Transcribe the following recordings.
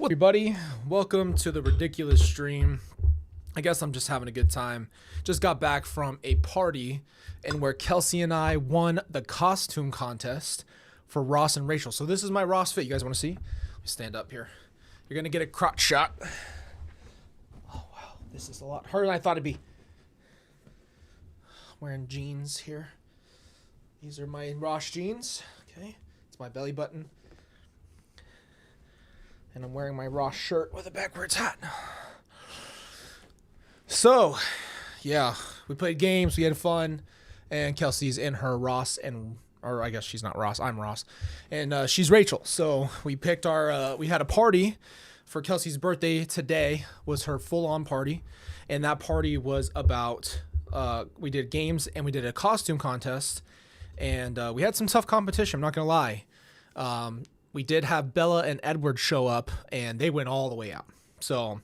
Everybody, welcome to the ridiculous stream. I guess I'm just having a good time. Just got back from a party and where Kelsey and I won the costume contest for Ross and Rachel. So this is my Ross fit. You guys want to see? Let me stand up here. You're going to get a crotch shot. Oh, wow. This is a lot harder than I thought it'd be. Wearing jeans here. These are my Ross jeans. Okay. It's my belly button. And I'm wearing my Ross shirt with a backwards hat. So, yeah, we played games, we had fun, and Kelsey's in her Ross, or I guess she's not Ross, I'm Ross, and she's Rachel. So we picked we had a party for Kelsey's birthday today, was her full-on party, and that party was about, we did games and we did a costume contest, and we had some tough competition, I'm not gonna lie. We did have Bella and Edward show up, and they went all the way out. So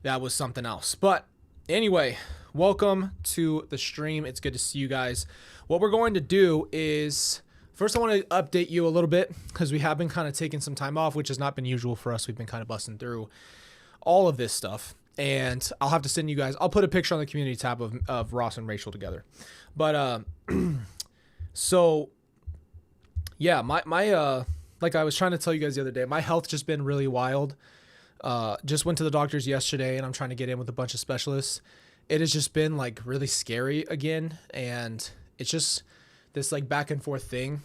that was something else. But anyway, welcome to the stream. It's good to see you guys. What we're going to do is, first I want to update you a little bit because we have been kind of taking some time off, which has not been usual for us. We've been kind of busting through all of this stuff. And I'll have to send you guys, I'll put a picture on the community tab of Ross and Rachel together. But so yeah, my like I was trying to tell you guys the other day, my health just been really wild. Just went to the doctors yesterday and I'm trying to get in with a bunch of specialists. It has just been like really scary again. And it's just this like back and forth thing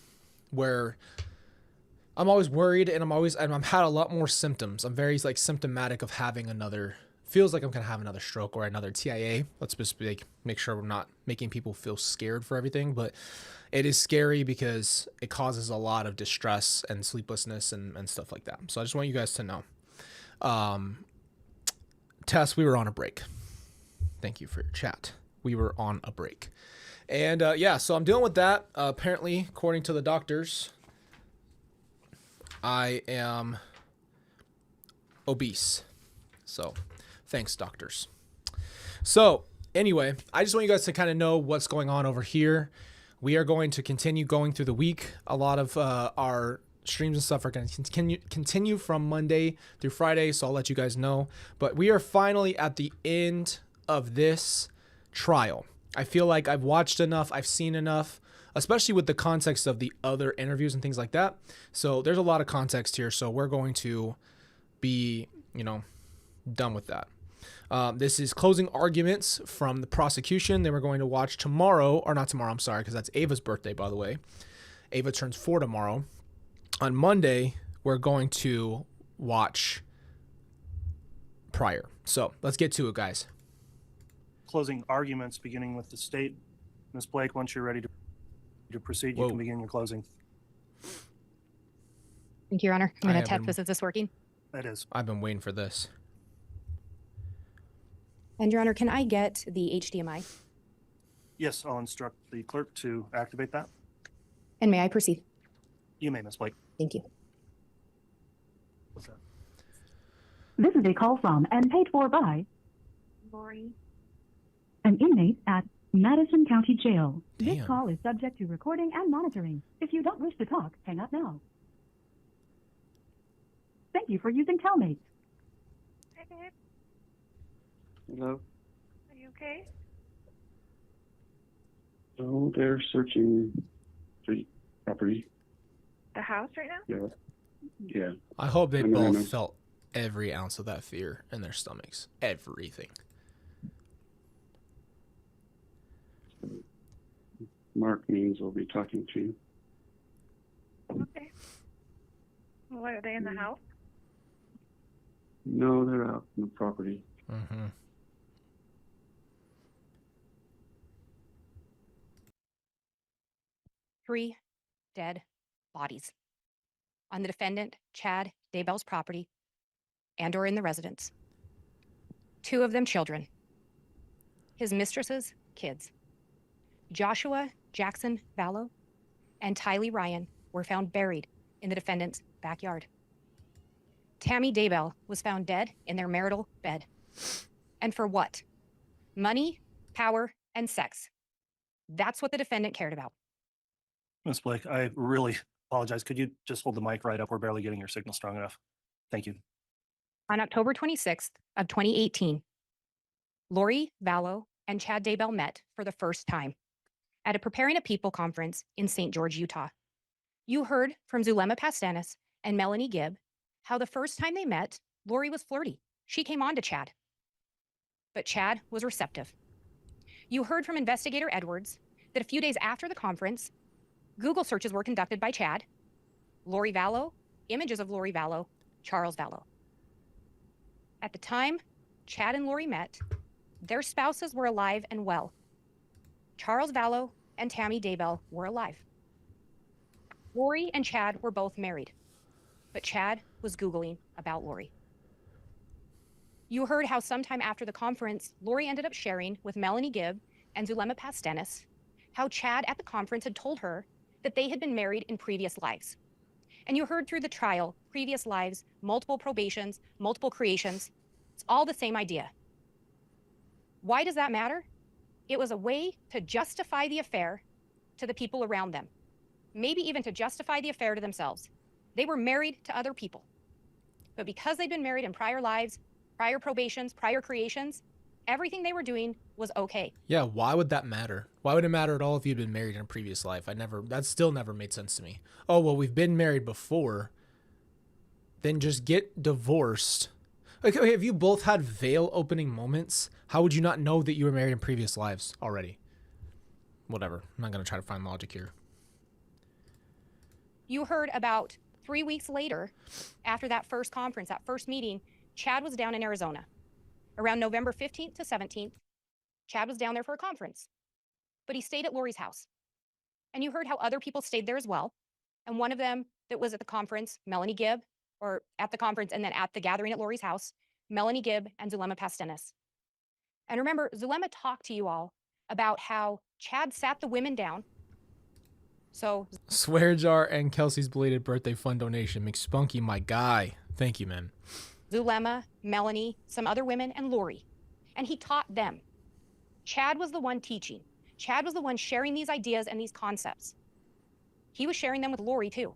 where I'm always worried and I've had a lot more symptoms. I'm very like symptomatic of having feels like I'm going to have another stroke or another TIA. Let's just make sure we're not making people feel scared for everything, but it is scary because it causes a lot of distress and sleeplessness and stuff like that. So I just want you guys to know. Tess, we were on a break. Thank you for your chat. We were on a break. And yeah, so I'm dealing with that. Apparently, according to the doctors, I am obese. So thanks, doctors. So anyway, I just want you guys to kind of know what's going on over here. We are going to continue going through the week. A lot of our streams and stuff are going to continue from Monday through Friday, so I'll let you guys know. But we are finally at the end of this trial. I feel like I've watched enough, I've seen enough, especially with the context of the other interviews and things like that. So there's a lot of context here, so we're going to be, done with that. This is closing arguments from the prosecution. They were going to watch tomorrow, or not tomorrow, I'm sorry, because that's Ava's birthday, by the way. Ava turns 4 tomorrow. On Monday, we're going to watch prior. So let's get to it, guys. Closing arguments, beginning with the state. Ms. Blake, once you're ready to proceed, you can begin your closing. Thank you, Your Honor. I'm going to test, is this working? It is. I've been waiting for this. And Your Honor, can I get the HDMI? Yes, I'll instruct the clerk to activate that. And may I proceed? You may, Ms. Blake. Thank you. What's that? This is a call from and paid for by Lori. an inmate at Madison County Jail. Damn. This call is subject to recording and monitoring. If you don't wish to talk, hang up now. Thank you for using Telmate. Hi, babe. Hello? Are you okay? Oh, they're searching the property. The house right now? Yeah. I hope they I know. both felt every ounce of that fear in their stomachs. Everything. Mark means we'll be talking to you. Okay. What, are they in the house? No, they're out on the property. Mm-hmm. Three dead bodies on the defendant, Chad Daybell's property and or in the residence. 2 of them children. His mistresses, kids. Joshua Jackson Vallow and Tylee Ryan were found buried in the defendant's backyard. Tammy Daybell was found dead in their marital bed. And for what? Money, power, and sex. That's what the defendant cared about. Ms. Blake, I really apologize. Could you just hold the mic right up? We're barely getting your signal strong enough. Thank you. On October 26th of 2018, Lori Vallow and Chad Daybell met for the first time at a Preparing a People conference in St. George, Utah. You heard from Zulema Pastanis and Melanie Gibb how the first time they met, Lori was flirty. She came on to Chad, but Chad was receptive. You heard from Investigator Edwards that a few days after the conference, Google searches were conducted by Chad, Lori Vallow, images of Lori Vallow, Charles Vallow. At the time Chad and Lori met, their spouses were alive and well. Charles Vallow and Tammy Daybell were alive. Lori and Chad were both married, but Chad was Googling about Lori. You heard how sometime after the conference, Lori ended up sharing with Melanie Gibb and Zulema Pastanis how Chad at the conference had told her that they had been married in previous lives. And you heard through the trial, previous lives, multiple probations, multiple creations. It's all the same idea. Why does that matter? It was a way to justify the affair to the people around them, maybe even to justify the affair to themselves. They were married to other people. But because they'd been married in prior lives, prior probations, prior creations, everything they were doing was okay. Yeah, why would that matter? Why would it matter at all if you'd been married in a previous life? That still never made sense to me. Oh, well, we've been married before. Then just get divorced. Okay, if you both had veil opening moments, how would you not know that you were married in previous lives already? Whatever. I'm not going to try to find logic here. You heard about 3 weeks later, after that first conference, that first meeting, Chad was down in Arizona. Around November 15th to 17th, Chad was down there for a conference, but he stayed at Lori's house. And you heard how other people stayed there as well. And one of them that was at the conference, Melanie Gibb, or at the conference and then at the gathering at Lori's house, Melanie Gibb and Zulema Pastanis. And remember, Zulema talked to you all about how Chad sat the women down. So Swear Jar and Kelsey's belated birthday fund donation. McSpunky, my guy. Thank you, man. Zulema, Melanie, some other women, and Lori. And he taught them. Chad was the one teaching. Chad was the one sharing these ideas and these concepts. He was sharing them with Lori too.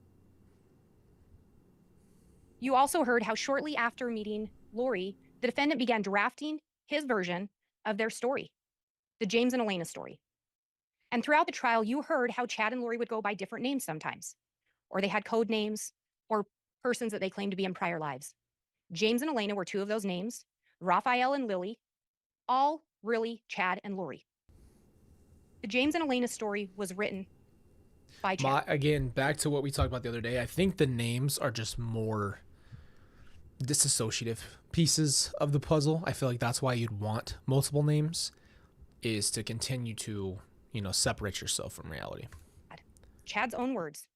You also heard how shortly after meeting Lori, the defendant began drafting his version of their story, the James and Elena story. And throughout the trial, you heard how Chad and Lori would go by different names sometimes, or they had code names or persons that they claimed to be in prior lives. James and Elena were two of those names, Raphael and Lily, all really Chad and Lori. The James and Elena story was written by Chad. Again, back to what we talked about the other day, I think the names are just more disassociative pieces of the puzzle. I feel like that's why you'd want multiple names, is to continue to, separate yourself from reality. Chad's own words.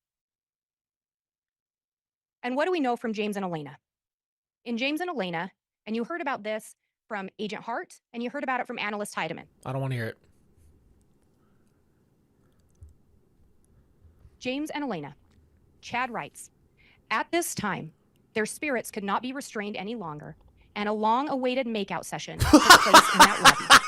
And what do we know from James and Elena? In James and Elena, and you heard about this from Agent Hart, and you heard about it from Analyst Heidemann. I don't want to hear it. James and Elena. Chad writes, at this time, their spirits could not be restrained any longer, and a long-awaited makeout session took place in that lobby.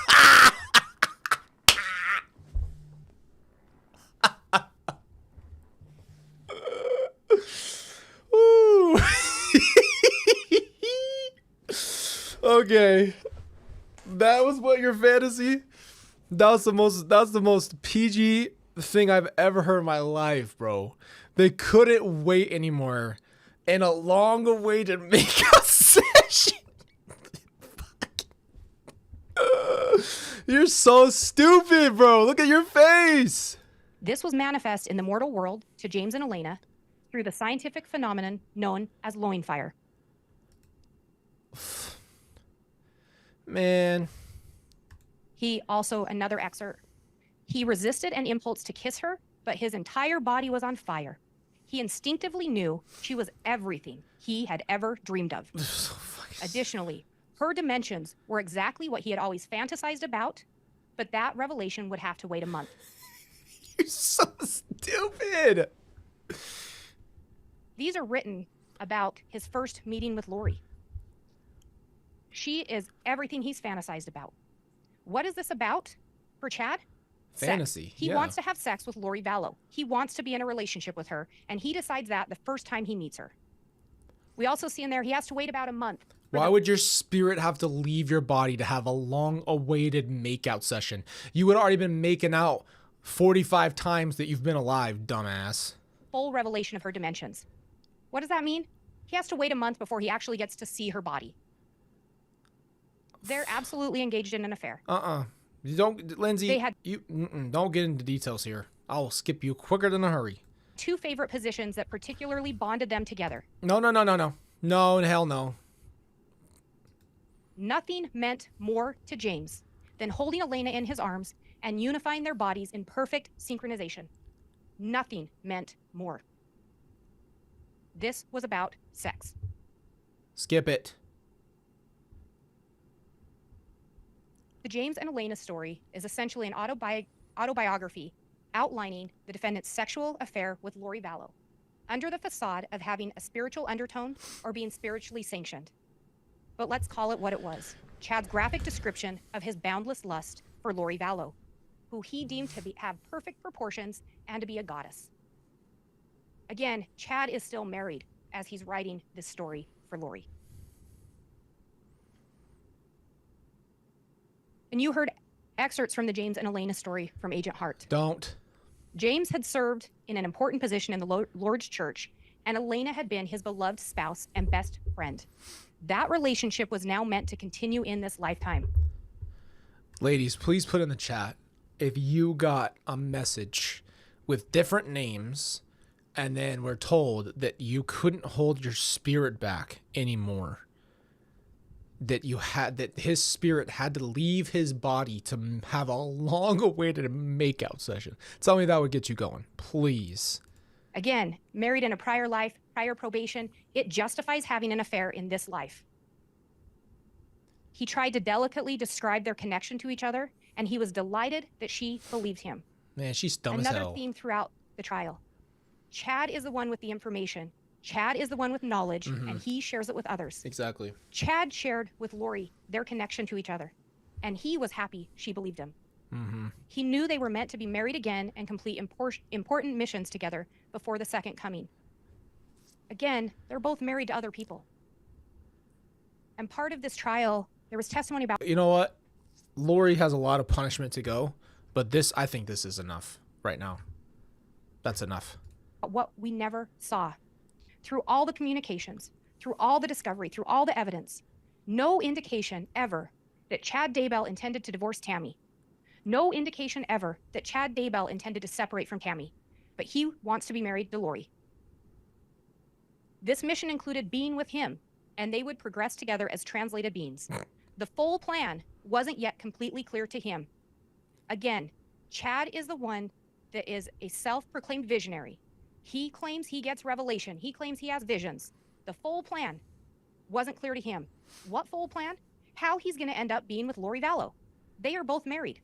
Okay, that was what your fantasy. That was the most PG thing I've ever heard in my life, bro. They couldn't wait anymore, and a long-awaited makeout session. You're so stupid, bro. Look at your face. This was manifest in the mortal world to James and Elena through the scientific phenomenon known as loin fire. Man. He also, another excerpt, he resisted an impulse to kiss her, but his entire body was on fire. He instinctively knew she was everything he had ever dreamed of. Additionally, her dimensions were exactly what he had always fantasized about, but that revelation would have to wait a month. You're so stupid. These are written about his first meeting with Lori. She is everything he's fantasized about. What is this about for Chad? Fantasy. Sex. He yeah. wants to have sex with Lori Vallow. He wants to be in a relationship with her, and he decides that the first time he meets her. We also see in there he has to wait about a month Why would your spirit have to leave your body to have a long-awaited makeout session? You would already been making out 45 times that you've been alive, dumbass. Full revelation of her dimensions. What does that mean? He has to wait a month before he actually gets to see her body. They're absolutely engaged in an affair. You don't, Lindsay. They had don't get into details here. I'll skip you quicker than a hurry. 2 favorite positions that particularly bonded them together. No. No, hell no. Nothing meant more to James than holding Elena in his arms and unifying their bodies in perfect synchronization. Nothing meant more. This was about sex. Skip it. The James and Elena story is essentially an autobiography outlining the defendant's sexual affair with Lori Vallow, under the facade of having a spiritual undertone or being spiritually sanctioned. But let's call it what it was. Chad's graphic description of his boundless lust for Lori Vallow, who he deemed to have perfect proportions and to be a goddess. Again, Chad is still married as he's writing this story for Lori. And you heard excerpts from the James and Elena story from Agent Hart. Don't. James had served in an important position in the Lord's church, and Elena had been his beloved spouse and best friend. That relationship was now meant to continue in this lifetime. Ladies, please put in the chat if you got a message with different names and then we're told that you couldn't hold your spirit back anymore. That his spirit had to leave his body to have a long-awaited makeout session. Tell me that would get you going, please. Again, married in a prior life, prior probation, it justifies having an affair in this life. He tried to delicately describe their connection to each other, and he was delighted that she believed him. Man, she's dumb as hell. Another theme throughout the trial. Chad is the one with the information. Chad is the one with knowledge, and he shares it with others. Exactly. Chad shared with Lori their connection to each other, and he was happy she believed him. He knew they were meant to be married again and complete important missions together before the second coming. Again, they're both married to other people. And part of this trial, there was testimony about... You know what? Lori has a lot of punishment to go, but I think this is enough right now. That's enough. What we never saw. Through all the communications, through all the discovery, through all the evidence, no indication ever that Chad Daybell intended to divorce Tammy. No indication ever that Chad Daybell intended to separate from Tammy, but he wants to be married to Lori. This mission included being with him, and they would progress together as translated beings. The full plan wasn't yet completely clear to him. Again, Chad is the one that is a self-proclaimed visionary. He claims he gets revelation. He claims he has visions. The full plan wasn't clear to him. What full plan? How he's going to end up being with Lori Vallow. They are both married.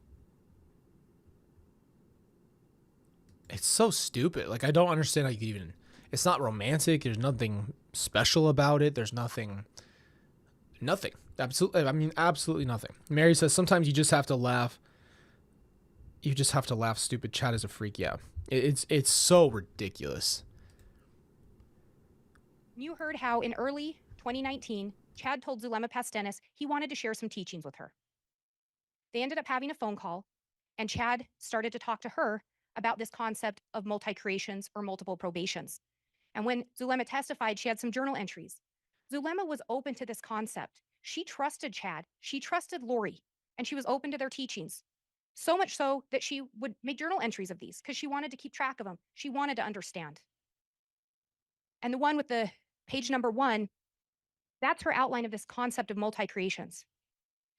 It's so stupid. Like, I don't understand how you could even... It's not romantic. There's nothing special about it. There's nothing. Absolutely nothing. Mary says, sometimes you just have to laugh. You just have to laugh. Stupid. Chad is a freak. Yeah. It's so ridiculous. You heard how in early 2019, Chad told Zulema Pastenis he wanted to share some teachings with her. They ended up having a phone call, and Chad started to talk to her about this concept of multi-creations or multiple probations. And when Zulema testified, she had some journal entries. Zulema was open to this concept. She trusted Chad. She trusted Lori, and she was open to their teachings. So much so that she would make journal entries of these because she wanted to keep track of them. She wanted to understand. And the one with the page number 1, that's her outline of this concept of multi-creations.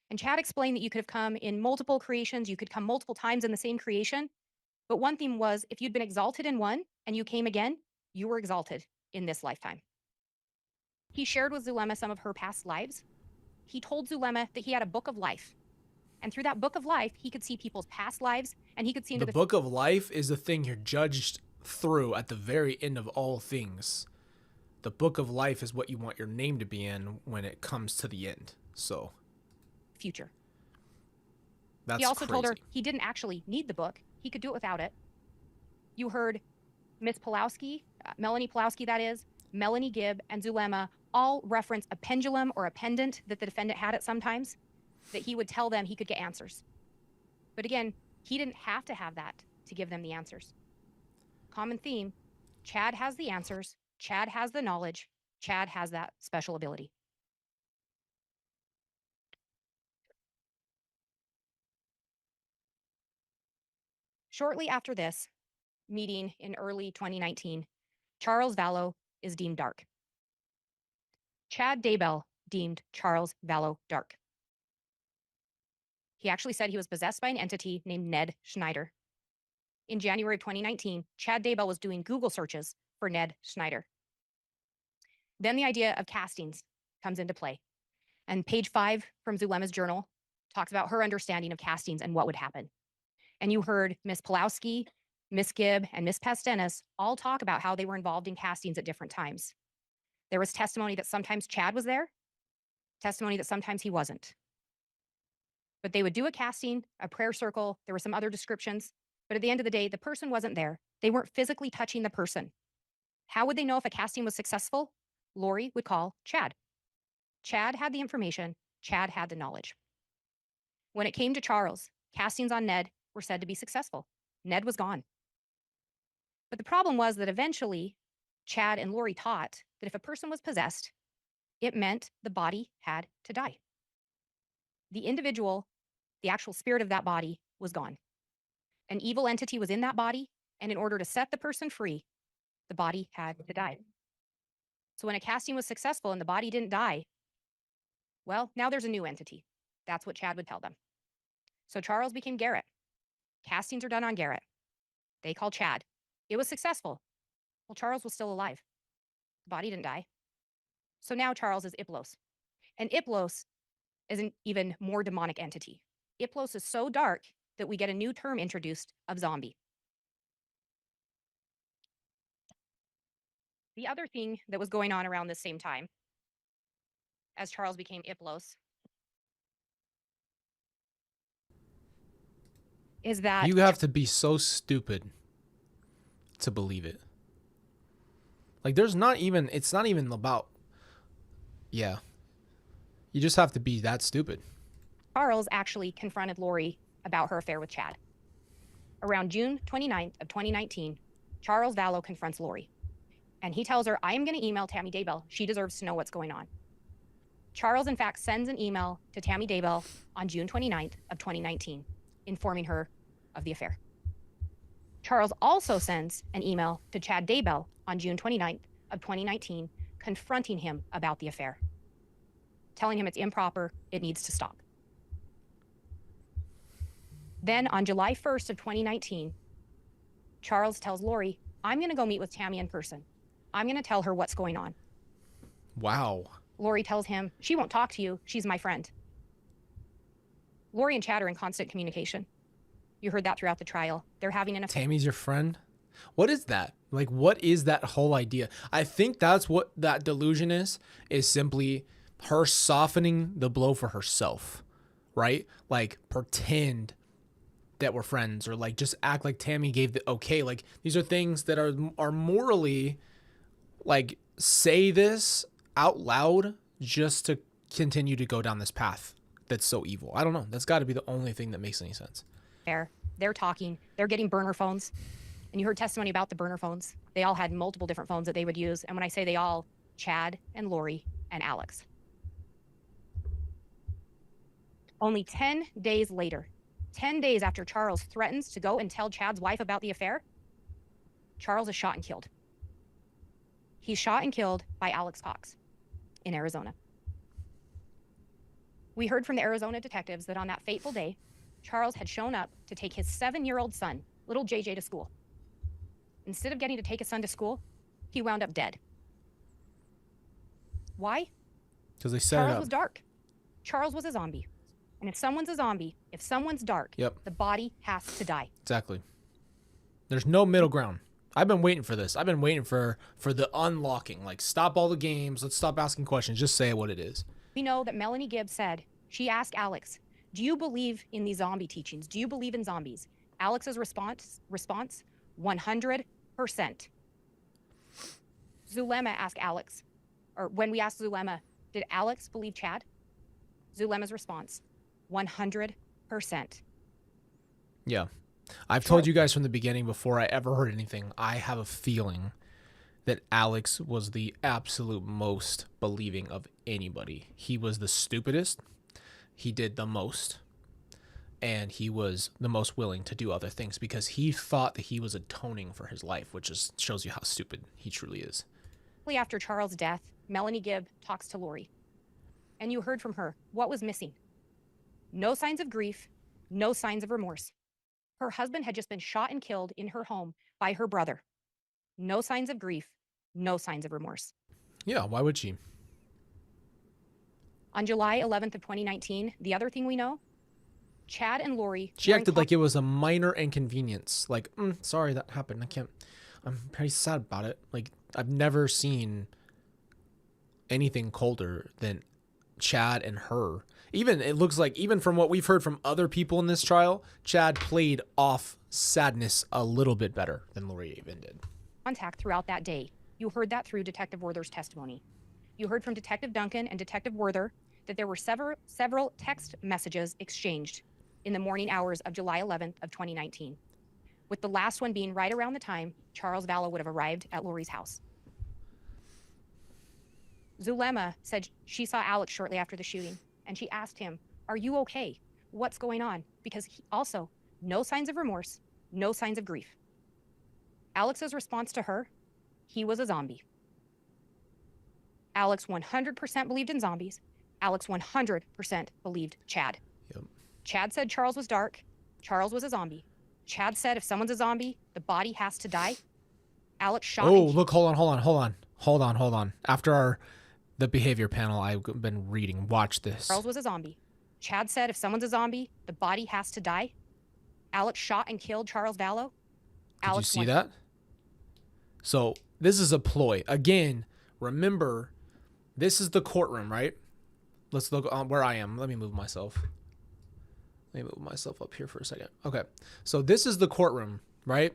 And Chad explained that you could have come in multiple creations. You could come multiple times in the same creation. But one theme was if you'd been exalted in one and you came again, you were exalted in this lifetime. He shared with Zulema some of her past lives. He told Zulema that he had a book of life. And through that book of life, he could see people's past lives, and he could see into the book of life is the thing you're judged through at the very end of all things. The book of life is what you want your name to be in when it comes to the end. So, future. That's he also crazy. told her he didn't actually need the book. He could do it without it. You heard Miss Pulowski, Melanie Pulowski, that is, Melanie Gibb, and Zulema all reference a pendulum or a pendant that the defendant had at some times, that he would tell them he could get answers. But again, he didn't have to have that to give them the answers. Common theme, Chad has the answers, Chad has the knowledge, Chad has that special ability. Shortly after this meeting in early 2019, Charles Vallow is deemed dark. Chad Daybell deemed Charles Vallow dark. He actually said he was possessed by an entity named Ned Schneider. In January of 2019, Chad Daybell was doing Google searches for Ned Schneider. Then the idea of castings comes into play. And page 5 from Zulema's journal talks about her understanding of castings and what would happen. And you heard Miss Pulowski, Miss Gibb, and Miss Pastenis all talk about how they were involved in castings at different times. There was testimony that sometimes Chad was there, testimony that sometimes he wasn't. But they would do a casting, a prayer circle, there were some other descriptions, but at the end of the day, the person wasn't there. They weren't physically touching the person. How would they know if a casting was successful? Lori would call Chad. Chad had the information, Chad had the knowledge. When it came to Charles, castings on Ned were said to be successful. Ned was gone. But the problem was that eventually, Chad and Lori taught that if a person was possessed, it meant the body had to die. The individual, the actual spirit of that body, was gone. An evil entity was in that body, and in order to set the person free, the body had to die. So when a casting was successful and the body didn't die, well, now there's a new entity. That's what Chad would tell them. So Charles became Garrett. Castings are done on Garrett. They call Chad. It was successful. Well, Charles was still alive. The body didn't die. So now Charles is Iplos. And Iplos is an even more demonic entity. Iplos is so dark that we get a new term introduced of zombie. The other thing that was going on around the same time, as Charles became Iplos, is that You have to be so stupid to believe it. Like, it's not even about, yeah. You just have to be that stupid. Charles actually confronted Lori about her affair with Chad. Around June 29th of 2019, Charles Vallow confronts Lori. And he tells her, I am going to email Tammy Daybell. She deserves to know what's going on. Charles, in fact, sends an email to Tammy Daybell on June 29th of 2019, informing her of the affair. Charles also sends an email to Chad Daybell on June 29th of 2019, confronting him about the affair, telling him it's improper, it needs to stop. Then on July 1st of 2019, Charles tells Lori, I'm going to go meet with Tammy in person. I'm going to tell her what's going on. Wow. Lori tells him, she won't talk to you. She's my friend. Lori and Chad are in constant communication. You heard that throughout the trial. They're having an affair. Tammy's your friend? What is that? Like, what is that whole idea? I think that's what that delusion is simply her softening the blow for herself, right? Like, pretend that we're friends, or like just act like Tammy gave the okay. Like, these are things that are morally, like, say this out loud just to continue to go down this path that's so evil. I don't know. That's got to be the only thing that makes any sense. They're talking. They're getting burner phones. And you heard testimony about the burner phones. They all had multiple different phones that they would use. And when I say they all, Chad and Lori and Alex. Only 10 days later, 10 days after Charles threatens to go and tell Chad's wife about the affair, Charles is shot and killed. He's shot and killed by Alex Cox in Arizona. We heard from the Arizona detectives that on that fateful day, Charles had shown up to take his 7-year-old son, little JJ, to school. Instead of getting to take his son to school, he wound up dead. Why? Because they set it Charles up. was dark. Charles was a zombie. And if someone's a zombie, if someone's dark, Yep. the body has to die. Exactly. There's no middle ground. I've been waiting for this. I've been waiting for the unlocking. Like, stop all the games. Let's stop asking questions. Just say what it is. We know that Melanie Gibbs said, she asked Alex, do you believe in these zombie teachings? Do you believe in zombies? Alex's response, 100%. Zulema asked Alex, or when we asked Zulema, did Alex believe Chad? Zulema's response, 100%. Yeah. I've told you guys from the beginning before I ever heard anything, I have a feeling that Alex was the absolute most believing of anybody. He was the stupidest. He did the most. And he was the most willing to do other things because he thought that he was atoning for his life, which just shows you how stupid he truly is. After Charles' death, Melanie Gibb talks to Lori. And you heard from her what was missing. No signs of grief, no signs of remorse. Her husband had just been shot and killed in her home by her brother. No signs of grief, no signs of remorse. Yeah, why would she? On July 11th of 2019, the other thing we know, Chad and Lori... She acted like it was a minor inconvenience. Like, sorry that happened. I'm pretty sad about it. Like, I've never seen anything colder than Chad and her. Even, it looks like, even from what we've heard from other people in this trial, Chad played off sadness a little bit better than Lori even did. Contact throughout that day. You heard that through Detective Werther's testimony. You heard from Detective Duncan and Detective Werther that there were several text messages exchanged in the morning hours of July 11th of 2019, with the last one being right around the time Charles Vallow would have arrived at Lori's house. Zulema said she saw Alex shortly after the shooting, and she asked him, "Are you okay? What's going on?" Because he also, no signs of remorse, no signs of grief. Alex's response to her, he was a zombie. Alex 100% believed in zombies. Alex 100% believed Chad. Yep. Chad said Charles was dark. Charles was a zombie. Chad said if someone's a zombie, the body has to die. Alex shot. Oh, look, hold on. After the behavior panel I've been reading, watch this. Charles was a zombie. Chad said if someone's a zombie, the body has to die. Alex shot and killed Charles Vallow. Did you see that? So this is a ploy. Again, remember, this is the courtroom, right? Let's look on where I am. Let me move myself. Let me move myself up here for a second. Okay. So this is the courtroom, right?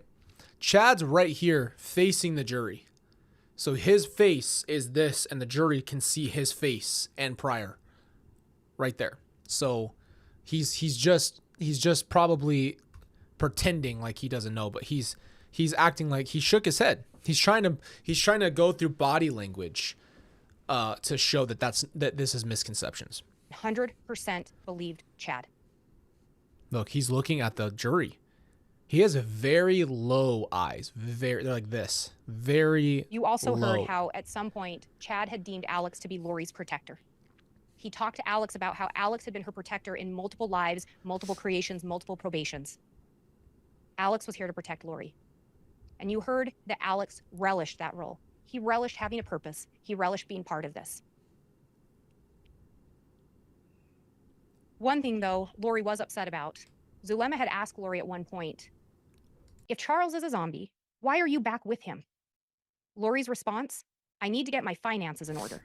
Chad's right here facing the jury. So his face is this, and the jury can see his face and Pryor right there. So he's just probably pretending like he doesn't know, but he's acting like he shook his head. He's trying to go through body language to show that this is misconceptions. 100% believed Chad. Look, he's looking at the jury. He has very low eyes. They're like this. Very You also low. heard how at some point Chad had deemed Alex to be Lori's protector. He talked to Alex about how Alex had been her protector in multiple lives, multiple creations, multiple probations. Alex was here to protect Lori. And you heard that Alex relished that role. He relished having a purpose. He relished being part of this. One thing, though, Lori was upset about. Zulema had asked Lori at one point, if Charles is a zombie, why are you back with him? Lori's response, I need to get my finances in order.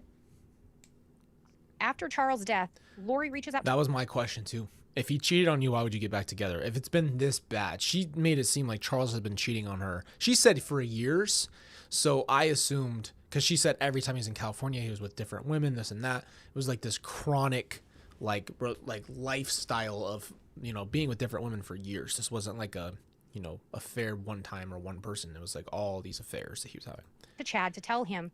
After Charles' death, Lori reaches out. That was my question, too. If he cheated on you, why would you get back together? If it's been this bad, she made it seem like Charles had been cheating on her. She said for years. So I assumed, because she said every time he was in California, he was with different women, this and that. It was like this chronic, like lifestyle of, being with different women for years. This wasn't like a, affair one time or one person. It was like all these affairs that he was having. To Chad to tell him,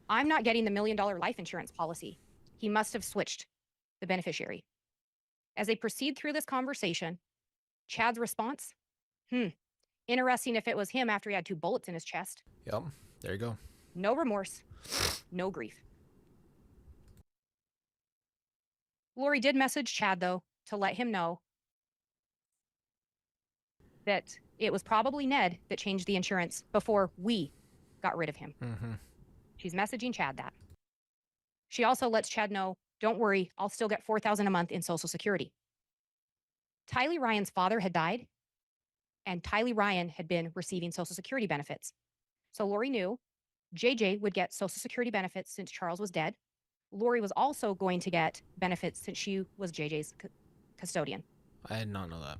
I'm not getting the $1 million life insurance policy. He must have switched the beneficiary. As they proceed through this conversation, Chad's response, interesting if it was him after he had 2 bullets in his chest. Yep, there you go. No remorse, no grief. Lori did message Chad, though, to let him know that it was probably Ned that changed the insurance before we got rid of him. Mm-hmm. She's messaging Chad that. She also lets Chad know, don't worry, I'll still get $4,000 a month in Social Security. Tylee Ryan's father had died, and Tylee Ryan had been receiving Social Security benefits. So Lori knew JJ would get Social Security benefits since Charles was dead. Lori was also going to get benefits since she was JJ's custodian. I did not know that.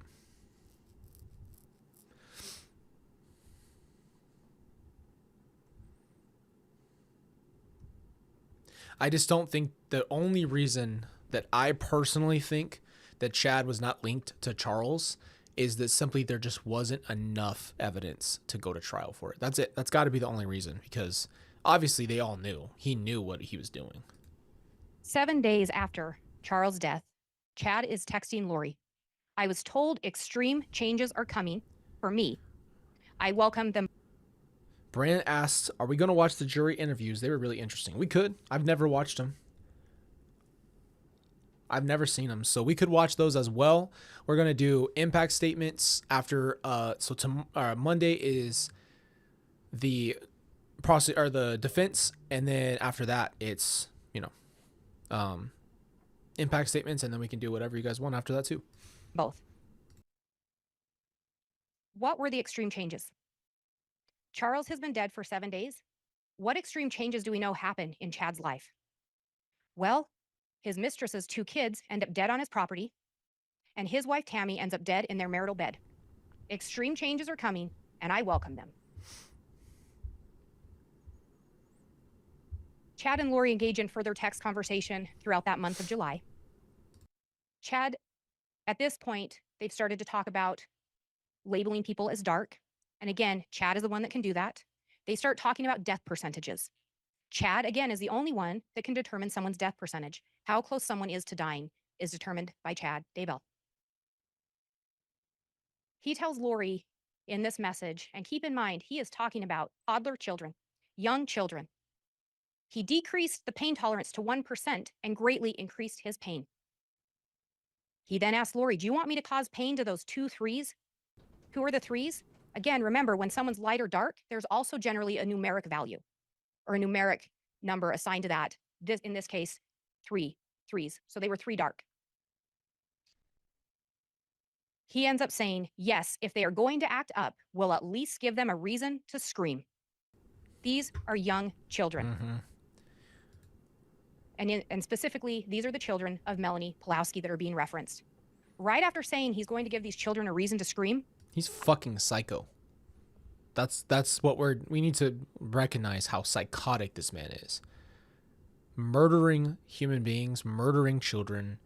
I just don't think the only reason that I personally think that Chad was not linked to Charles is that simply there just wasn't enough evidence to go to trial for it. That's it. That's got to be the only reason, because obviously they all knew. He knew what he was doing. 7 days after Charles' death, Chad is texting Lori. I was told extreme changes are coming for me. I welcome them. Brandon asked, are we going to watch the jury interviews? They were really interesting. We could. I've never watched them. I've never seen them, so we could watch those as well. We're going to do impact statements after, Monday is the the defense, and then after that, it's, impact statements, and then we can do whatever you guys want after that too. Both. What were the extreme changes? Charles has been dead for 7 days. What extreme changes do we know happened in Chad's life? Well, his mistress's 2 kids end up dead on his property, and his wife Tammy ends up dead in their marital bed. Extreme changes are coming, and I welcome them. Chad and Lori engage in further text conversation throughout that month of July. Chad, at this point, they've started to talk about labeling people as dark. And again, Chad is the one that can do that. They start talking about death percentages. Chad, again, is the only one that can determine someone's death percentage. How close someone is to dying is determined by Chad Daybell. He tells Lori in this message, and keep in mind, he is talking about toddler children, young children. He decreased the pain tolerance to 1% and greatly increased his pain. He then asked Lori, do you want me to cause pain to those 2 3s? Who are the 3s? Again, remember, when someone's light or dark, there's also generally a numeric value or a numeric number assigned to that. In this case, 3 3s. So they were 3 dark. He ends up saying, yes, if they are going to act up, we'll at least give them a reason to scream. These are young children. Mm-hmm. And specifically, these are the children of Melanie Pulowski that are being referenced. Right after saying he's going to give these children a reason to scream, he's fucking psycho. That's what we need to recognize, how psychotic this man is. Murdering human beings, murdering children,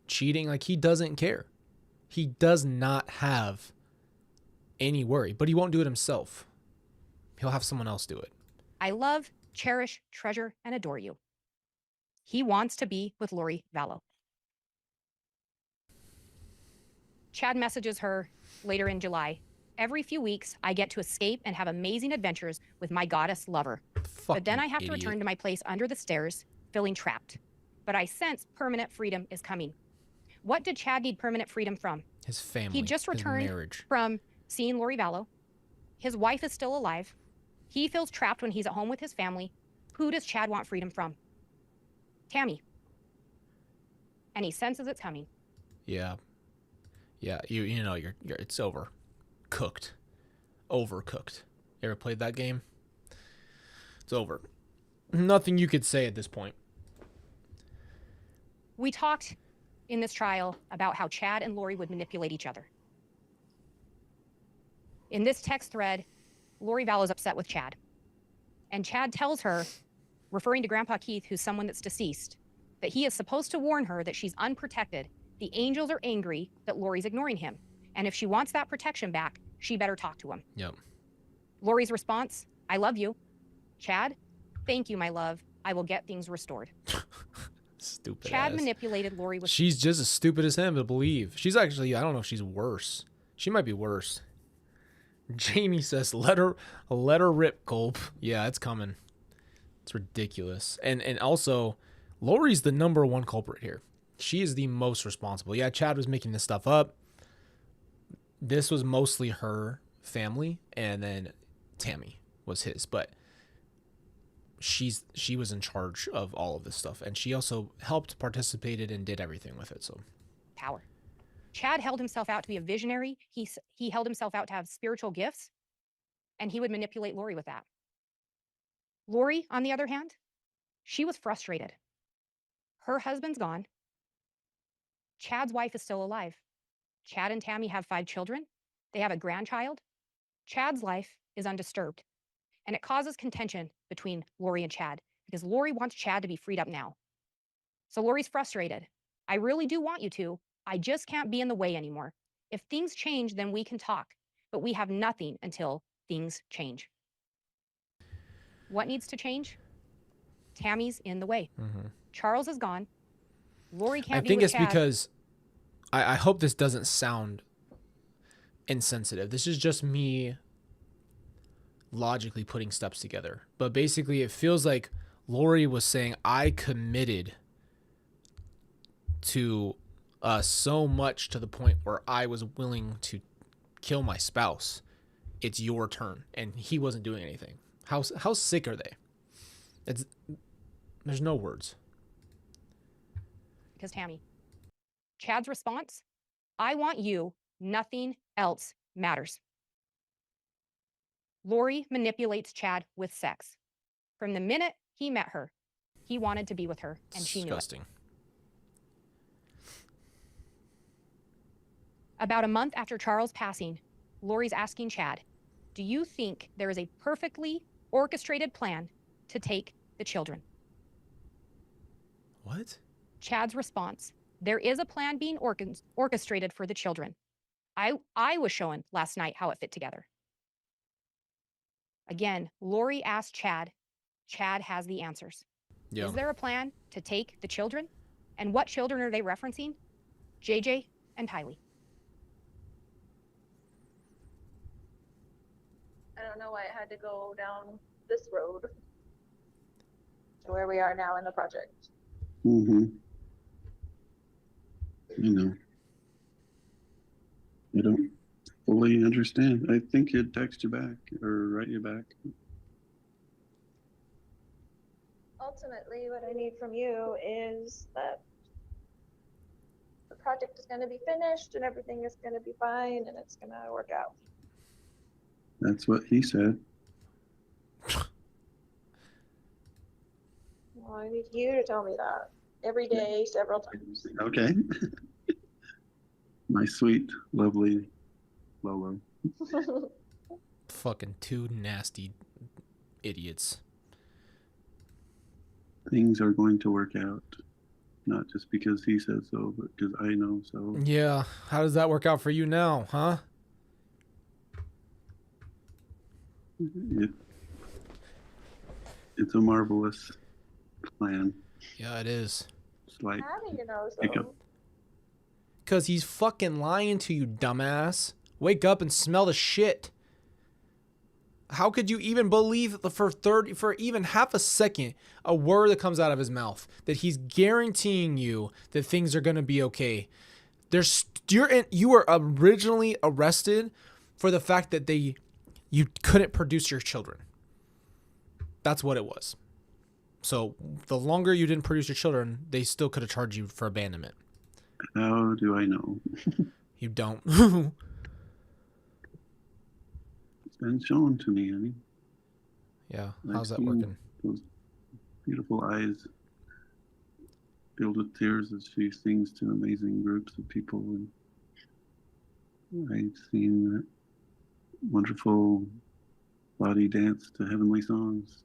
cheating, like he doesn't care. He does not have any worry, but he won't do it himself. He'll have someone else do it. I love, cherish, treasure, and adore you. He wants to be with Lori Vallow. Chad messages her later in July. Every few weeks, I get to escape and have amazing adventures with my goddess lover. But then I have to return to my place under the stairs, feeling trapped. But I sense permanent freedom is coming. What did Chad need permanent freedom from? His family. He just returned from seeing Lori Vallow. His wife is still alive. He feels trapped when he's at home with his family. Who does Chad want freedom from? Tammy. And he senses it's coming. Yeah. Yeah, you know you're it's over. Cooked. Overcooked. You ever played that game? It's over. Nothing you could say at this point. We talked in this trial about how Chad and Lori would manipulate each other. In this text thread, Lori Vallow is upset with Chad. And Chad tells her, referring to Grandpa Keith, who's someone that's deceased, that he is supposed to warn her that she's unprotected. The angels are angry that Lori's ignoring him. And if she wants that protection back, she better talk to him. Yep. Lori's response, I love you. Chad, thank you, my love. I will get things restored. Stupid Chad ass. Manipulated Lori with... She's just as stupid as him to believe. She's actually, I don't know if she's worse. She might be worse. Jamie says, let her rip, Colb. Yeah, it's coming. It's ridiculous. And also, Lori's the #1 culprit here. She is the most responsible. Yeah, Chad was making this stuff up. This was mostly her family, and then Tammy was his. But she was in charge of all of this stuff, and she also helped, participated, and did everything with it. So power. Chad held himself out to be a visionary. He held himself out to have spiritual gifts, and he would manipulate Lori with that. Lori, on the other hand, she was frustrated. Her husband's gone. Chad's wife is still alive. Chad and Tammy have 5 children. They have a grandchild. Chad's life is undisturbed. And it causes contention between Lori and Chad because Lori wants Chad to be freed up now. So Lori's frustrated. I really do want you to. I just can't be in the way anymore. If things change, then we can talk, but we have nothing until things change. What needs to change? Tammy's in the way. Charles is gone. Lori can't I be think with it's Chad. because I hope this doesn't sound insensitive. This is just me logically putting steps together. But basically, it feels like Lori was saying, I committed to so much to the point where I was willing to kill my spouse. It's your turn. And he wasn't doing anything. How sick are they? There's no words. Because Tammy. Chad's response, I want you, nothing else matters. Lori manipulates Chad with sex. From the minute he met her, he wanted to be with her, and she knew it. Disgusting. About a month after Charles' passing, Lori's asking Chad, do you think there is a perfectly orchestrated plan to take the children? What? Chad's response, there is a plan being orchestrated for the children. I was shown last night how it fit together. Again, Lori asked Chad. Chad has the answers. Yeah. Is there a plan to take the children? And what children are they referencing? JJ and Higley. I don't know why it had to go down this road to where we are now in the project. Mm-hmm. You know, I don't fully understand. I think he'd text you back or write you back. Ultimately, what I need from you is that the project is going to be finished and everything is going to be fine and it's going to work out. That's what he said. Well, I need you to tell me that every day, several times. Okay. My sweet, lovely Lolo. Fucking two nasty idiots. Things are going to work out. Not just because he said so, but because I know so. Yeah. How does that work out for you now, huh? It's a marvelous plan. Yeah, it is. It's like How do you know hiccup. so? Because he's fucking lying to you, dumbass. Wake up and smell the shit. How could you even believe for even half a second a word that comes out of his mouth that he's guaranteeing you that things are going to be okay? You were originally arrested for the fact that you couldn't produce your children. That's what it was. So the longer you didn't produce your children, they still could have charged you for abandonment. How do I know? You don't. It's been shown to me, honey. Yeah. I've How's that seen working? Those beautiful eyes filled with tears as she sings to amazing groups of people. And I've seen that wonderful body dance to heavenly songs.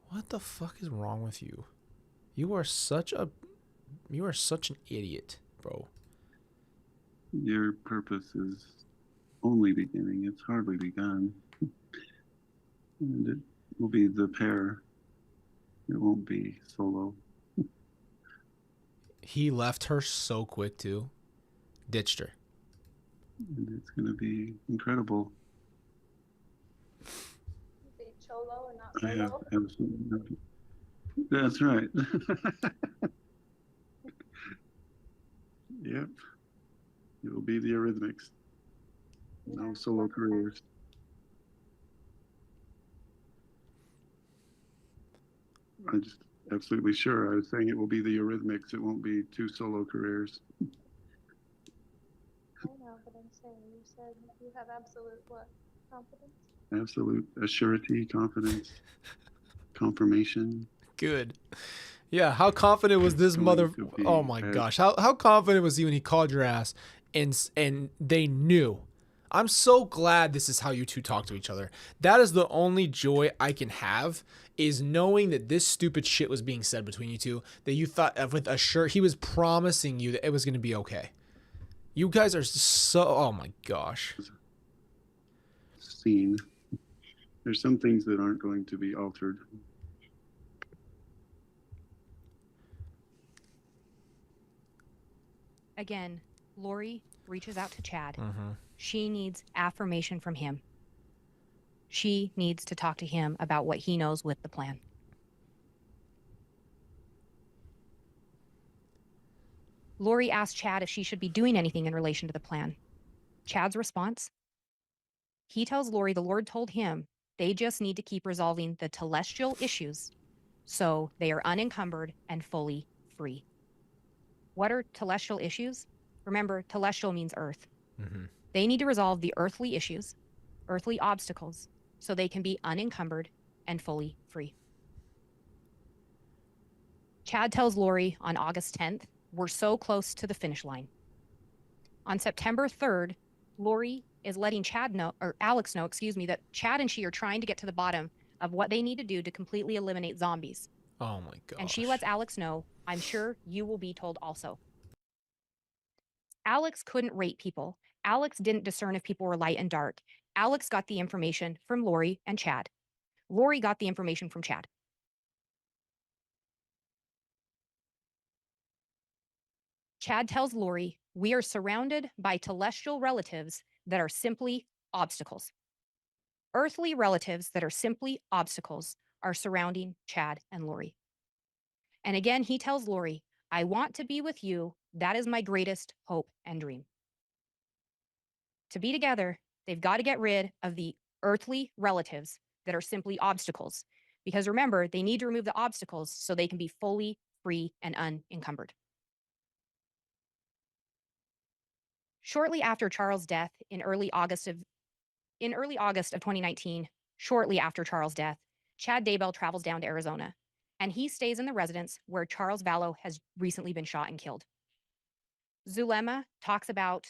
What the fuck is wrong with you? You are such an idiot, bro. Your purpose is only beginning. It's hardly begun. And it will be the pair. It won't be solo. He left her so quick too. Ditched her. And it's going to be incredible. Be cholo and not I have solo. absolutely nothing. That's right. Yep. It will be the Eurythmics. No solo careers. I'm just absolutely sure. I was saying it will be the Eurythmics. It won't be two solo careers. I know, but I'm saying you said you have absolute what? Confidence? Absolute assurity, confidence, confirmation. Good. Yeah, how confident was this Going mother? to be Oh my bad. gosh, how confident was he when he called your ass and they knew? I'm so glad this is how you two talk to each other. That is the only joy I can have, is knowing that this stupid shit was being said between you two, that you thought with a shirt, he was promising you that it was going to be okay. You guys are so, oh my gosh. Scene. There's some things that aren't going to be altered. Again, Lori reaches out to Chad. Mm-hmm. She needs affirmation from him. She needs to talk to him about what he knows with the plan. Lori asks Chad if she should be doing anything in relation to the plan. Chad's response? He tells Lori the Lord told him they just need to keep resolving the telestial issues so they are unencumbered and fully free. What are telestial issues? Remember, telestial means earth. Mm-hmm. They need to resolve the earthly issues, earthly obstacles, so they can be unencumbered and fully free. Chad tells Lori on August 10th, we're so close to the finish line. On September 3rd, Lori is letting Alex know, that Chad and she are trying to get to the bottom of what they need to do to completely eliminate zombies. Oh my gosh. And she lets Alex know, I'm sure you will be told also. Alex couldn't rate people. Alex didn't discern if people were light and dark. Alex got the information from Lori and Chad. Lori got the information from Chad. Chad tells Lori, we are surrounded by telestial relatives that are simply obstacles. Earthly relatives that are simply obstacles are surrounding Chad and Lori. And again, he tells Lori, I want to be with you. That is my greatest hope and dream. To be together, they've got to get rid of the earthly relatives that are simply obstacles. Because remember, they need to remove the obstacles so they can be fully free and unencumbered. Shortly after Charles' death in early August of 2019, shortly after Charles' death, Chad Daybell travels down to Arizona, and he stays in the residence where Charles Vallow has recently been shot and killed. Zulema talks about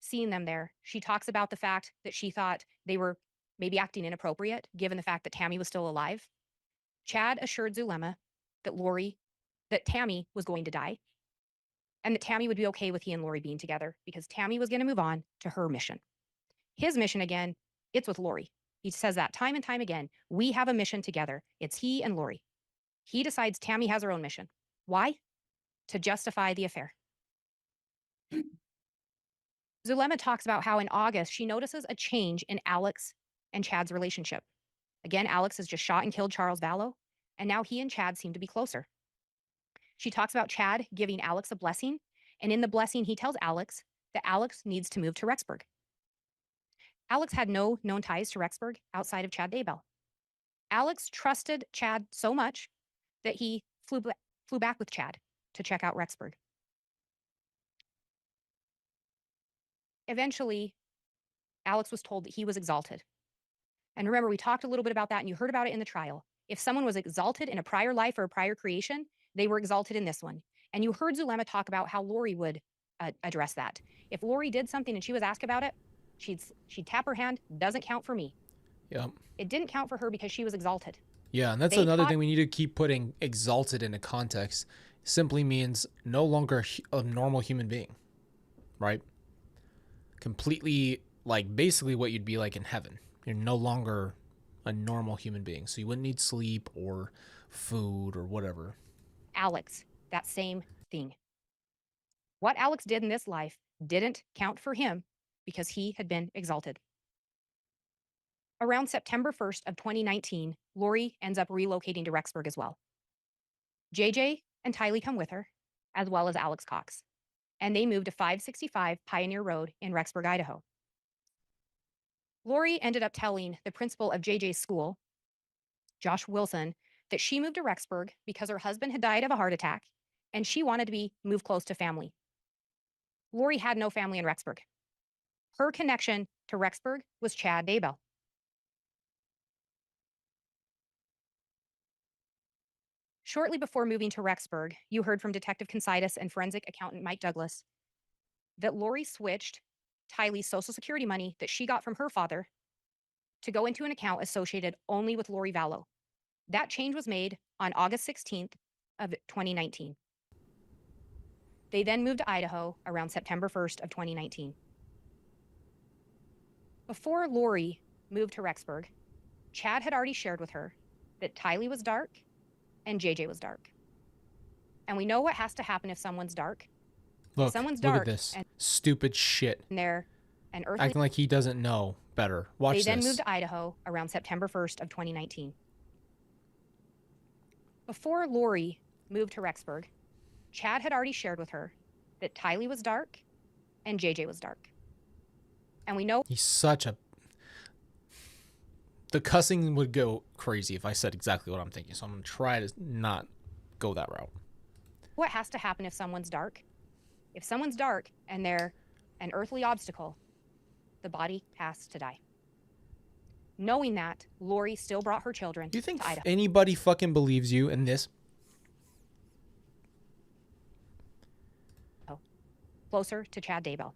seeing them there. She talks about the fact that she thought they were maybe acting inappropriate, given the fact that Tammy was still alive. Chad assured Zulema that Tammy was going to die, and that Tammy would be okay with he and Lori being together because Tammy was going to move on to her mission. His mission, again, it's with Lori. He says that time and time again. We have a mission together. It's he and Lori. He decides Tammy has her own mission. Why? To justify the affair. Zulema talks about how in August she notices a change in Alex and Chad's relationship. Again, Alex has just shot and killed Charles Vallow, and now he and Chad seem to be closer. She talks about Chad giving Alex a blessing, and in the blessing, he tells Alex that Alex needs to move to Rexburg. Alex had no known ties to Rexburg outside of Chad Daybell. Alex trusted Chad so much that he flew back with Chad to check out Rexburg. Eventually, Alex was told that he was exalted. And remember, we talked a little bit about that, and you heard about it in the trial. If someone was exalted in a prior life or a prior creation, they were exalted in this one. And you heard Zulema talk about how Lori would address that. If Lori did something and she was asked about it, she'd tap her hand, doesn't count for me. Yep. It didn't count for her because she was exalted. Yeah, and that's another thing we need to keep putting exalted into context. Simply means no longer a normal human being, right? Completely, like, basically what you'd be like in heaven. You're no longer a normal human being, so you wouldn't need sleep or food or whatever. Alex, that same thing. What Alex did in this life didn't count for him because he had been exalted. Around September 1st of 2019, Lori ends up relocating to Rexburg as well. JJ and Tylee come with her, as well as Alex Cox, and they move to 565 Pioneer Road in Rexburg, Idaho. Lori ended up telling the principal of JJ's school, Josh Wilson, that she moved to Rexburg because her husband had died of a heart attack and she wanted to move close to family. Lori had no family in Rexburg. Her connection to Rexburg was Chad Daybell. Shortly before moving to Rexburg, you heard from Detective Considas and forensic accountant Mike Douglas that Lori switched Tylee's Social Security money that she got from her father to go into an account associated only with Lori Vallow. That change was made on August 16th of 2019. They then moved to Idaho around September 1st of 2019. Before Lori moved to Rexburg, Chad had already shared with her that Tylee was dark and JJ was dark. And we know what has to happen if someone's dark. Look, someone's look at dark this and stupid shit. they're an earthly. Acting like he doesn't know better. Watch They then this. moved to Idaho around September 1st of 2019. Before Lori moved to Rexburg, Chad had already shared with her that Tylee was dark and JJ was dark. And we know He's such a... The cussing would go crazy if I said exactly what I'm thinking, so I'm going to try to not go that route. what has to happen if someone's dark. If someone's dark and they're an earthly obstacle, the body has to die. Knowing that, Lori still brought her children Do you think to Idaho. anybody fucking believes you in this? Closer to Chad Daybell.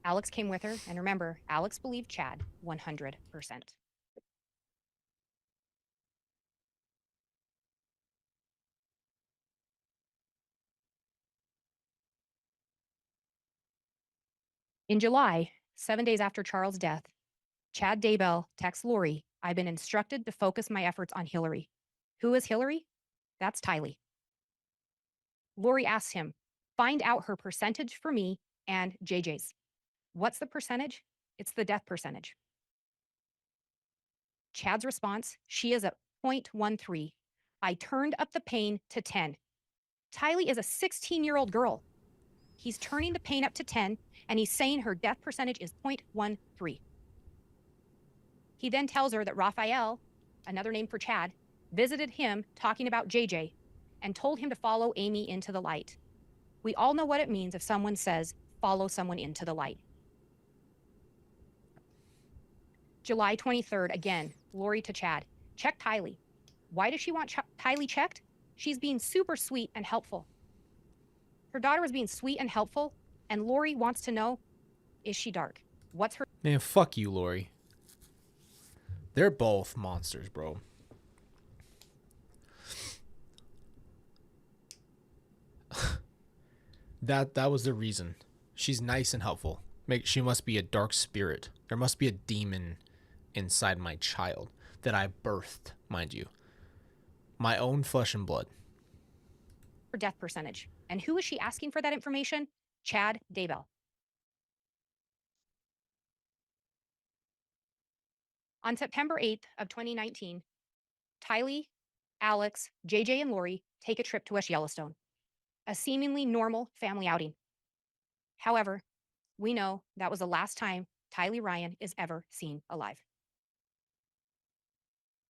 Alex came with her, and remember, Alex believed Chad 100%. In July, 7 days after Charles' death, Chad Daybell texts Lori, "I've been instructed to focus my efforts on Hillary." Who is Hillary? That's Tylee. Lori asks him, "Find out her percentage for me and JJ's." What's the percentage? It's the death percentage. Chad's response, "She is at 0.13. I turned up the pain to 10. Tylee is a 16-year-old girl. He's turning the pain up to 10, and he's saying her death percentage is 0.13. He then tells her that Raphael, another name for Chad, visited him talking about JJ and told him to follow Amy into the light. We all know what it means if someone says, follow someone into the light. July 23rd, again, Lori to Chad, check Tylee. Why does she want Tylee checked? She's being super sweet and helpful. Her daughter was being sweet and helpful, and Lori wants to know, is she dark? What's her... Man, fuck you, Lori. They're both monsters, bro. That was the reason. She's nice and helpful. She must be a dark spirit. There must be a demon inside my child that I birthed, mind you. My own flesh and blood. her death percentage. And who is she asking for that information? Chad Daybell. On September 8th of 2019, Tylee, Alex, JJ, and Lori take a trip to West Yellowstone, a seemingly normal family outing. However, we know that was the last time Tylee Ryan is ever seen alive.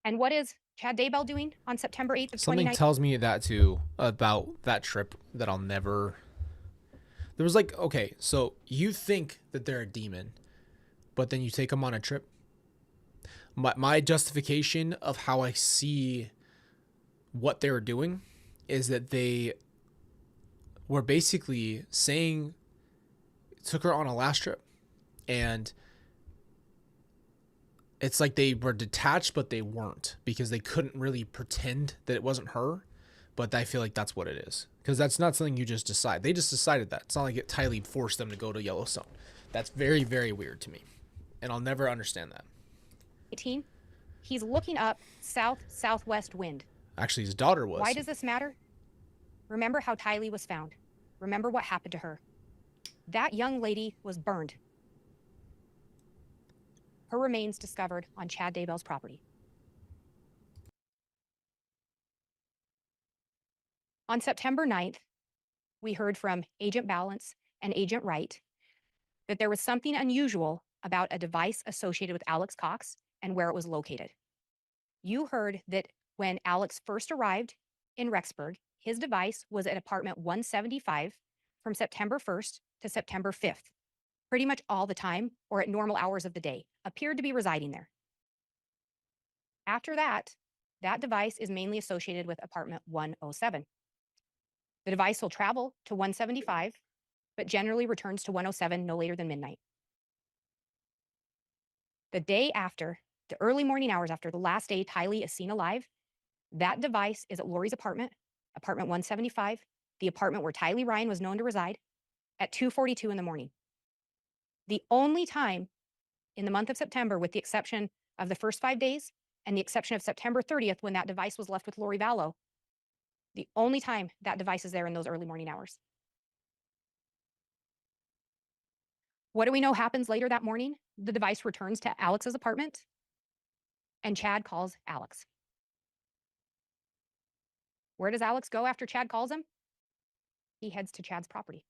And what is Chad Daybell doing on September 8th of Something 2019? tells me that too, about that trip, that I'll never... There was like, okay, so you think that they're a demon, but then you take them on a trip. My justification of how I see what they were doing is that they were basically saying, took her on a last trip, and it's like they were detached, but they weren't, because they couldn't really pretend that it wasn't her. But I feel like that's what it is, because that's not something you just decide. They just decided that. It's not like Tylee forced them to go to Yellowstone. That's very, very weird to me, and I'll never understand that. 18, he's looking up south-southwest wind. Actually, his daughter was. Why does this matter? Remember how Tylee was found. Remember what happened to her. That young lady was burned. Her remains discovered on Chad Daybell's property. On September 9th, we heard from Agent Balance and Agent Wright that there was something unusual about a device associated with Alex Cox and where it was located. You heard that when Alex first arrived in Rexburg, his device was at apartment 175 from September 1st to September 5th, pretty much all the time or at normal hours of the day, appeared to be residing there. After that, that device is mainly associated with apartment 107. The device will travel to 175 but generally returns to 107 no later than midnight. The day after, the early morning hours after the last day Tylee is seen alive, that device is at Lori's apartment, apartment 175, the apartment where Tylee Ryan was known to reside, at 2:42 in the morning. The only time in the month of September, with the exception of the first 5 days and the exception of September 30th when that device was left with Lori Vallow, the only time that device is there in those early morning hours. What do we know happens later that morning? The device returns to Alex's apartment, and Chad calls Alex. Where does Alex go after Chad calls him? He heads to Chad's property.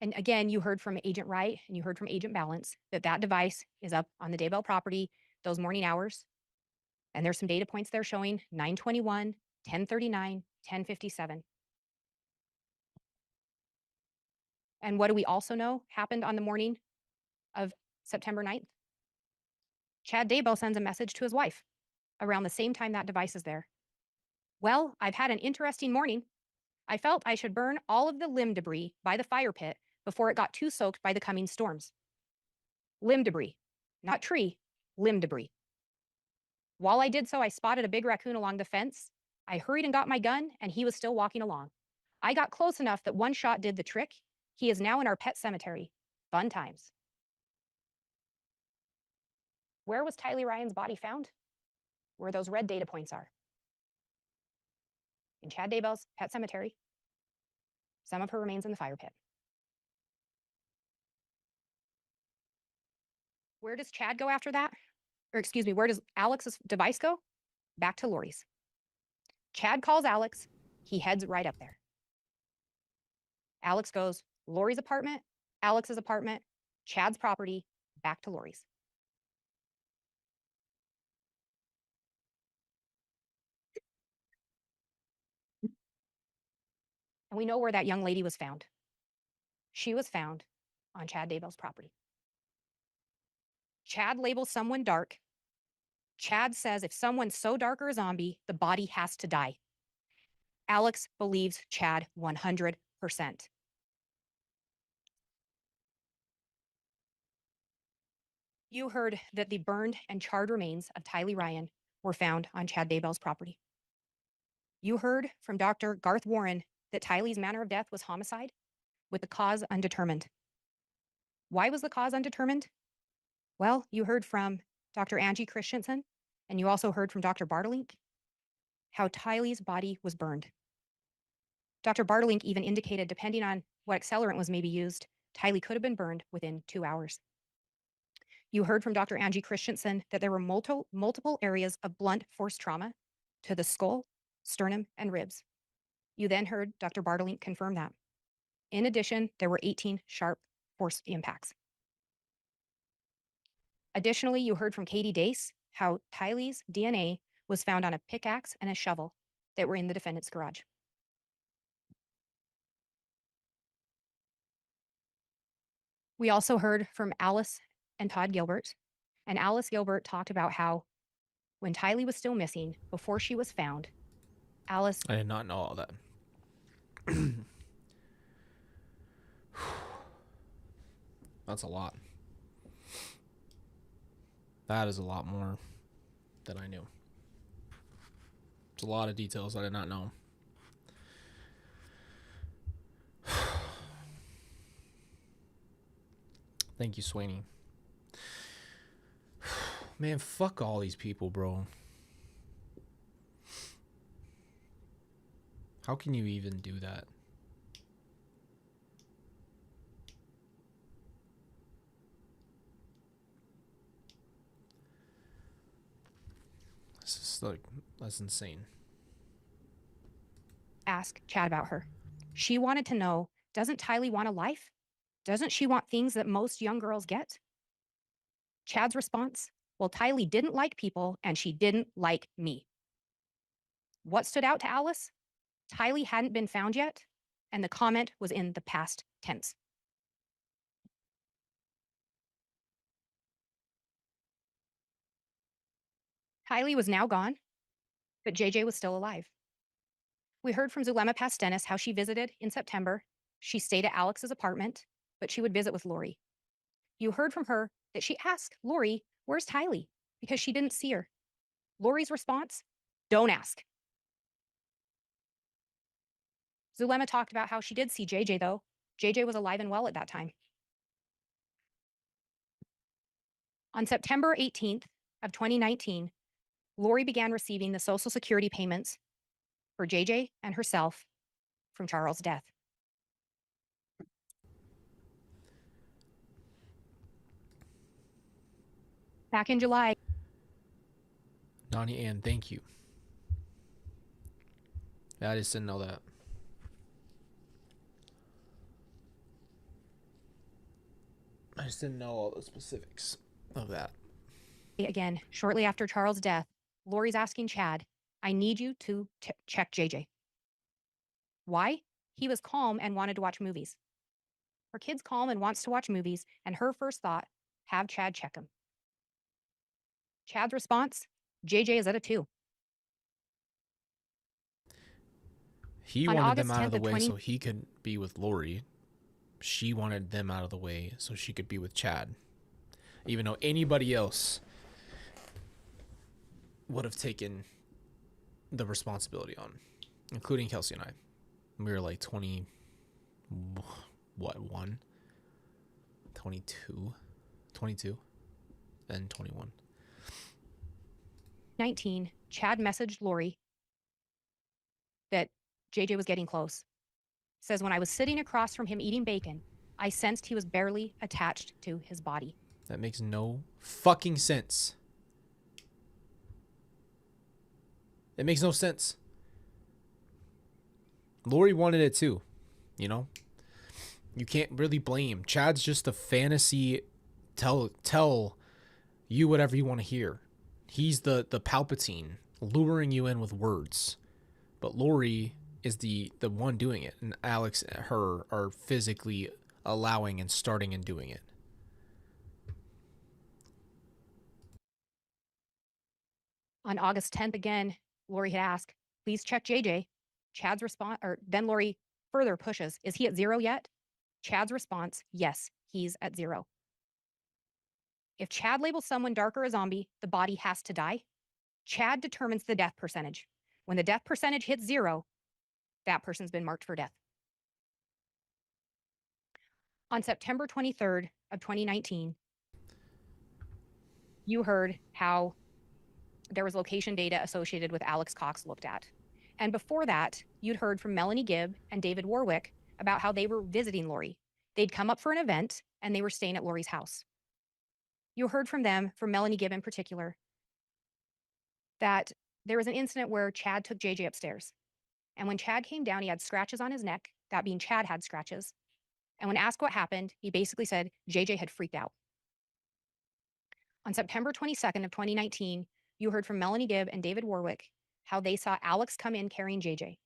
And again, you heard from Agent Wright and you heard from Agent Balance that that device is up on the Daybell property those morning hours. And there's some data points there showing 9:21, 10:39, 10:57. And what do we also know happened on the morning of September 9th? Chad Daybell sends a message to his wife around the same time that device is there. Well, I've had an interesting morning. I felt I should burn all of the limb debris by the fire pit before it got too soaked by the coming storms. Limb debris, not tree, limb debris. While I did so, I spotted a big raccoon along the fence. I hurried and got my gun, and he was still walking along. I got close enough that one shot did the trick. He is now in our pet cemetery. Fun times. Where was Tylee Ryan's body found? Where those red data points are. In Chad Daybell's pet cemetery. Some of her remains in the fire pit. Where does Chad go after that? Or excuse me, where does Alex's device go? Back to Lori's. Chad calls Alex. He heads right up there. Alex goes Lori's apartment, Alex's apartment, Chad's property, back to Lori's. And we know where that young lady was found. She was found on Chad Daybell's property. Chad labels someone dark. Chad says if someone's so dark or a zombie, the body has to die. Alex believes Chad 100%. You heard that the burned and charred remains of Tylee Ryan were found on Chad Daybell's property. You heard from Dr. Garth Warren that Tylee's manner of death was homicide with the cause undetermined. Why was the cause undetermined? Well, you heard from Dr. Angie Christensen, and you also heard from Dr. Bartlink how Tylee's body was burned. Dr. Bartlink even indicated, depending on what accelerant was maybe used, Tylee could have been burned within 2 hours. You heard from Dr. Angie Christensen that there were multiple areas of blunt force trauma to the skull, sternum, and ribs. You then heard Dr. Bartlink confirm that. In addition, there were 18 sharp force impacts. Additionally, you heard from Katie Dace how Tylee's DNA was found on a pickaxe and a shovel that were in the defendant's garage. We also heard from Alice and Todd Gilbert, and Alice Gilbert talked about how when Tylee was still missing, before she was found, Alice... I did not know all that. That's a lot. That is a lot more than I knew. It's a lot of details I did not know. Thank you, Sweeney. Man, fuck all these people, bro. How can you even do that? This is like, that's insane. Ask Chad about her. She wanted to know, doesn't Tylee want a life? Doesn't she want things that most young girls get? Chad's response, well, Tylee didn't like people and she didn't like me. What stood out to Alice? Tylee hadn't been found yet, and the comment was in the past tense. Tylee was now gone, but JJ was still alive. We heard from Zulema Pastenis how she visited in September. She stayed at Alex's apartment, but she would visit with Lori. You heard from her that she asked Lori, "Where's Tylee?" because she didn't see her. Lori's response, "Don't ask." Zulema talked about how she did see JJ, though. JJ was alive and well at that time. On September 18th of 2019, Lori began receiving the Social Security payments for JJ and herself from Charles' death. Back in July, Nani Ann, thank you. I just didn't know that. I just didn't know all the specifics of that. again, shortly after Charles' death, Lori's asking Chad, "I need you to check JJ." Why? He was calm and wanted to watch movies. Her kid's calm and wants to watch movies, and her first thought, have Chad check him. Chad's response, "JJ is at a 2. He On wanted August them out of 10th the of way 20 so he could be with Lori. She wanted them out of the way so she could be with Chad. Even though anybody else would have taken the responsibility on, including Kelsey and I. We were like 20, what, 1? 22? 22? Then 21. 19, Chad messaged Lori that JJ was getting close. Says, "When I was sitting across from him eating bacon, I sensed he was barely attached to his body." That makes no fucking sense. It makes no sense. Lori wanted it too, you know? You can't really blame. Chad's just a fantasy. Tell you whatever you want to hear. He's the Palpatine, luring you in with words. But Lori is the one doing it, and Alex and her are physically allowing and starting and doing it. On August 10th, again, Lori had asked, "Please check JJ." Chad's response, or then Lori further pushes, "Is he at 0 yet?" Chad's response, "Yes, he's at 0. If Chad labels someone dark or a zombie, the body has to die. Chad determines the death percentage. When the death percentage hits 0, that person's been marked for death. On September 23rd of 2019, you heard how there was location data associated with Alex Cox looked at. And before that, you'd heard from Melanie Gibb and David Warwick about how they were visiting Lori. They'd come up for an event and they were staying at Lori's house. You heard from them, from Melanie Gibb in particular, that there was an incident where Chad took JJ upstairs. And when Chad came down, he had scratches on his neck, that being Chad had scratches. And when asked what happened, he basically said JJ had freaked out. On September 22nd of 2019, you heard from Melanie Gibb and David Warwick how they saw Alex come in carrying JJ.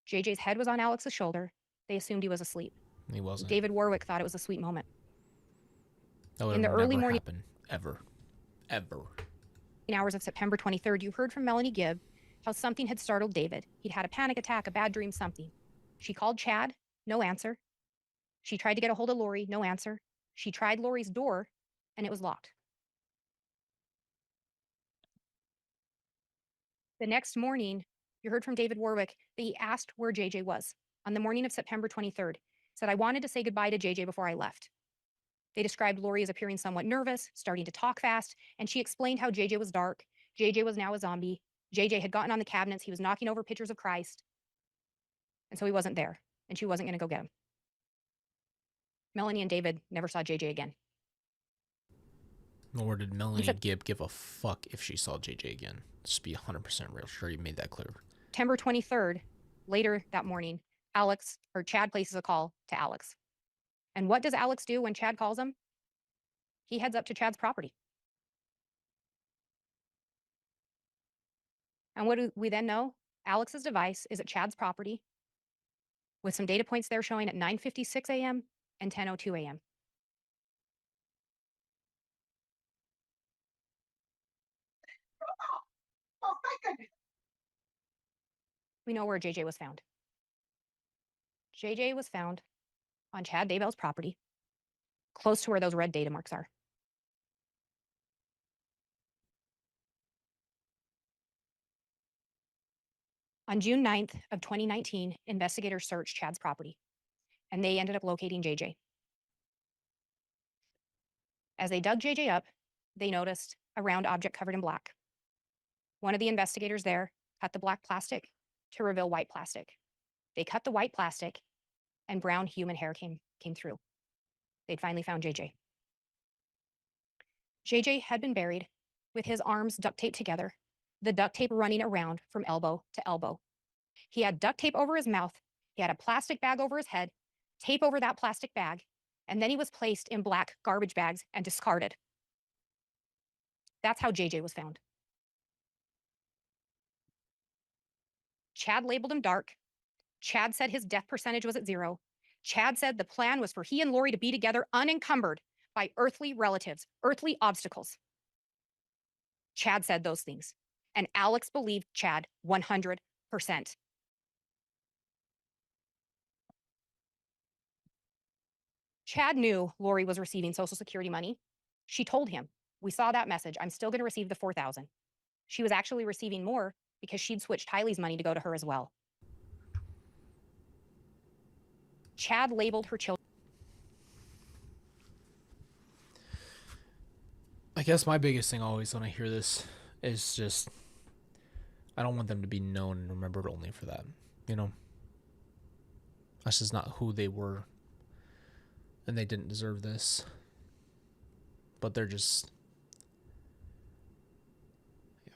JJ's head was on Alex's shoulder. They assumed he was asleep. He wasn't. David Warwick thought it was a sweet moment. That would in the have early never morning happened. Ever. hours of September 23rd, you heard from Melanie Gibb how something had startled David. He'd had a panic attack, a bad dream, something. She called Chad, no answer. She tried to get a hold of Lori, no answer. She tried Lori's door, and it was locked. The next morning, you heard from David Warwick that he asked where JJ was on the morning of September 23rd. Said, "I wanted to say goodbye to JJ before I left." They described Lori as appearing somewhat nervous, starting to talk fast, and she explained how JJ was dark. JJ was now a zombie. JJ had gotten on the cabinets. He was knocking over pictures of Christ. And so he wasn't there, and she wasn't going to go get him. Melanie and David never saw JJ again. Nor did Melanie Gibb give a fuck if she saw JJ again. Just be 100% real sure you made that clear. September 23rd, later that morning, Chad places a call to Alex. And what does Alex do when Chad calls him? He heads up to Chad's property. And what do we then know? Alex's device is at Chad's property with some data points there showing at 9:56 a.m. and 10:02 a.m. we know where JJ was found. JJ was found on Chad Daybell's property, close to where those red data marks are. On June 9th of 2019, investigators searched Chad's property, and they ended up locating JJ. As they dug JJ up, they noticed a round object covered in black. One of the investigators there cut the black plastic to reveal white plastic. They cut the white plastic, and brown human hair came through. They'd finally found JJ. JJ had been buried with his arms duct taped together, the duct tape running around from elbow to elbow. He had duct tape over his mouth, he had a plastic bag over his head, tape over that plastic bag, and then he was placed in black garbage bags and discarded. That's how JJ was found. Chad labeled him dark. Chad said his death percentage was at 0. Chad said the plan was for he and Lori to be together unencumbered by earthly relatives, earthly obstacles. Chad said those things, and Alex believed Chad 100%. Chad knew Lori was receiving Social Security money. She told him, "We saw that message. I'm still going to receive the $4,000." She was actually receiving more because she'd switched Higley's money to go to her as well. Chad labeled her children. I guess my biggest thing always when I hear this is just, I don't want them to be known and remembered only for that, you know? That's just not who they were, and they didn't deserve this. But they're just, yeah.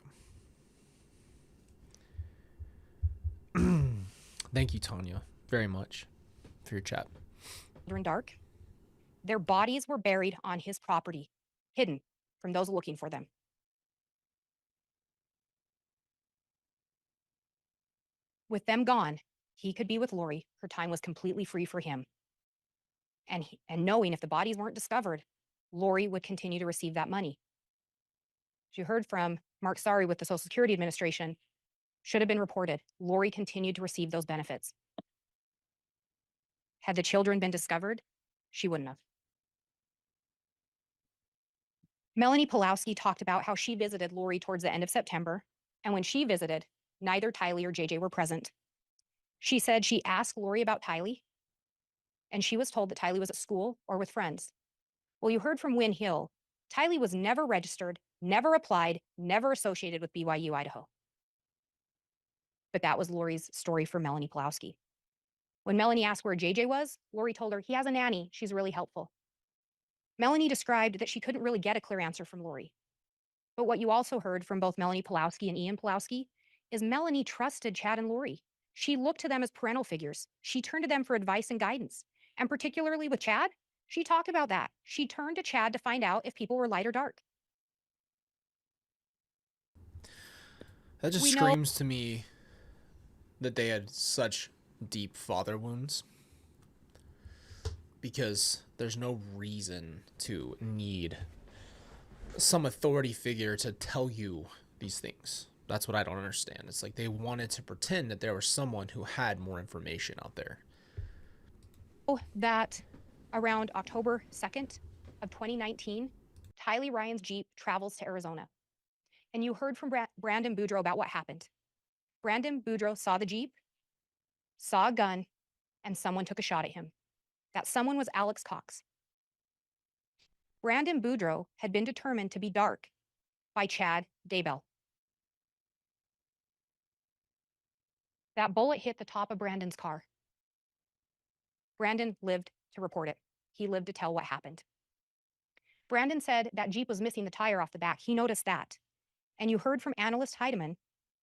Thank you, Tanya, very much for your chat. Dark. Their bodies were buried on his property, hidden from those looking for them. With them gone, he could be with Lori. Her time was completely free for him. And knowing if the bodies weren't discovered, Lori would continue to receive that money. As you heard from Mark Sari with the Social Security Administration, should have been reported. Lori continued to receive those benefits. Had the children been discovered, she wouldn't have. Melanie Pulowski talked about how she visited Lori towards the end of September, and when she visited, neither Tylee or JJ were present. She said she asked Lori about Tylee, and she was told that Tylee was at school or with friends. Well, you heard from Wynn Hill, Tylee was never registered, never applied, never associated with BYU, Idaho. But that was Lori's story for Melanie Pulowski. When Melanie asked where JJ was, Lori told her, "He has a nanny. She's really helpful." Melanie described that she couldn't really get a clear answer from Lori. But what you also heard from both Melanie Pulowski and Ian Pulowski is Melanie trusted Chad and Lori. She looked to them as parental figures. She turned to them for advice and guidance. And particularly with Chad, she talked about that. She turned to Chad to find out if people were light or dark. That just screams to me that they had such deep father wounds, because there's no reason to need some authority figure to tell you these things. That's what I don't understand. It's like they wanted to pretend that there was someone who had more information out there. That around October 2nd of 2019, Tylee Ryan's Jeep travels to Arizona. And you heard from Brandon Boudreaux about what happened. Brandon Boudreaux saw the Jeep, saw a gun, and someone took a shot at him. That someone was Alex Cox. Brandon Boudreaux had been determined to be dark by Chad Daybell. That bullet hit the top of Brandon's car. Brandon lived to report it. He lived to tell what happened. Brandon said that Jeep was missing the tire off the back. He noticed that. And you heard from analyst Heidemann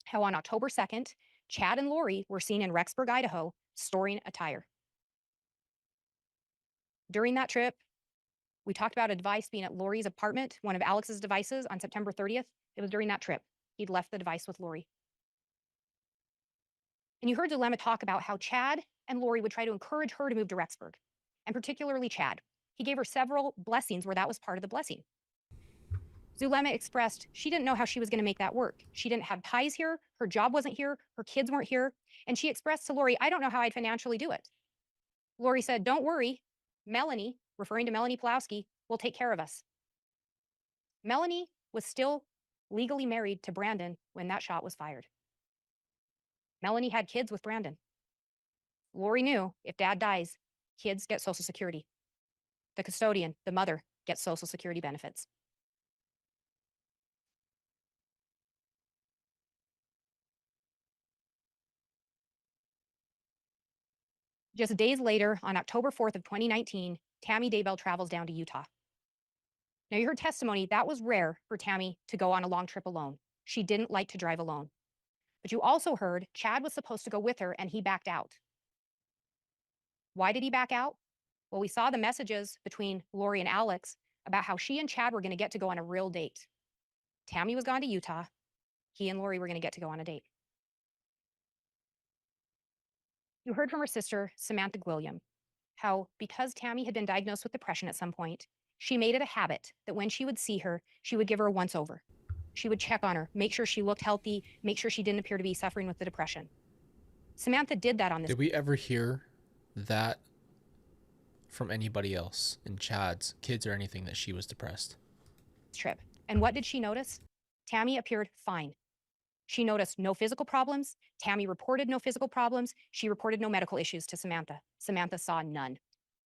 how on October 2nd, Chad and Lori were seen in Rexburg, Idaho, storing a tire. During that trip, we talked about a device being at Lori's apartment, one of Alex's devices on September 30th. It was during that trip. He'd left the device with Lori. And you heard Dilemma talk about how Chad and Lori would try to encourage her to move to Rexburg, and particularly Chad. He gave her several blessings where that was part of the blessing. Zulema expressed she didn't know how she was going to make that work. She didn't have ties here, her job wasn't here, her kids weren't here, and she expressed to Lori, I don't know how I'd financially do it. Lori said, don't worry, Melanie, referring to Melanie Pulowski, will take care of us. Melanie was still legally married to Brandon when that shot was fired. Melanie had kids with Brandon. Lori knew if dad dies, kids get Social Security. The custodian, the mother, gets Social Security benefits. Just days later, on October 4th of 2019, Tammy Daybell travels down to Utah. Now, you heard testimony that was rare for Tammy to go on a long trip alone. She didn't like to drive alone. But you also heard Chad was supposed to go with her and he backed out. Why did he back out? Well, we saw the messages between Lori and Alex about how she and Chad were going to get to go on a real date. Tammy was gone to Utah. He and Lori were going to get to go on a date. You heard from her sister, Samantha Gwilliam, how because Tammy had been diagnosed with depression at some point, she made it a habit that when she would see her, she would give her a once over. She would check on her, make sure she looked healthy, make sure she didn't appear to be suffering with the depression. Samantha did that on this. Did we ever hear that from anybody else in Chad's kids or anything that she was depressed? Trip. And what did she notice? Tammy appeared fine. She noticed no physical problems. Tammy reported no physical problems. She reported no medical issues to Samantha. Samantha saw none.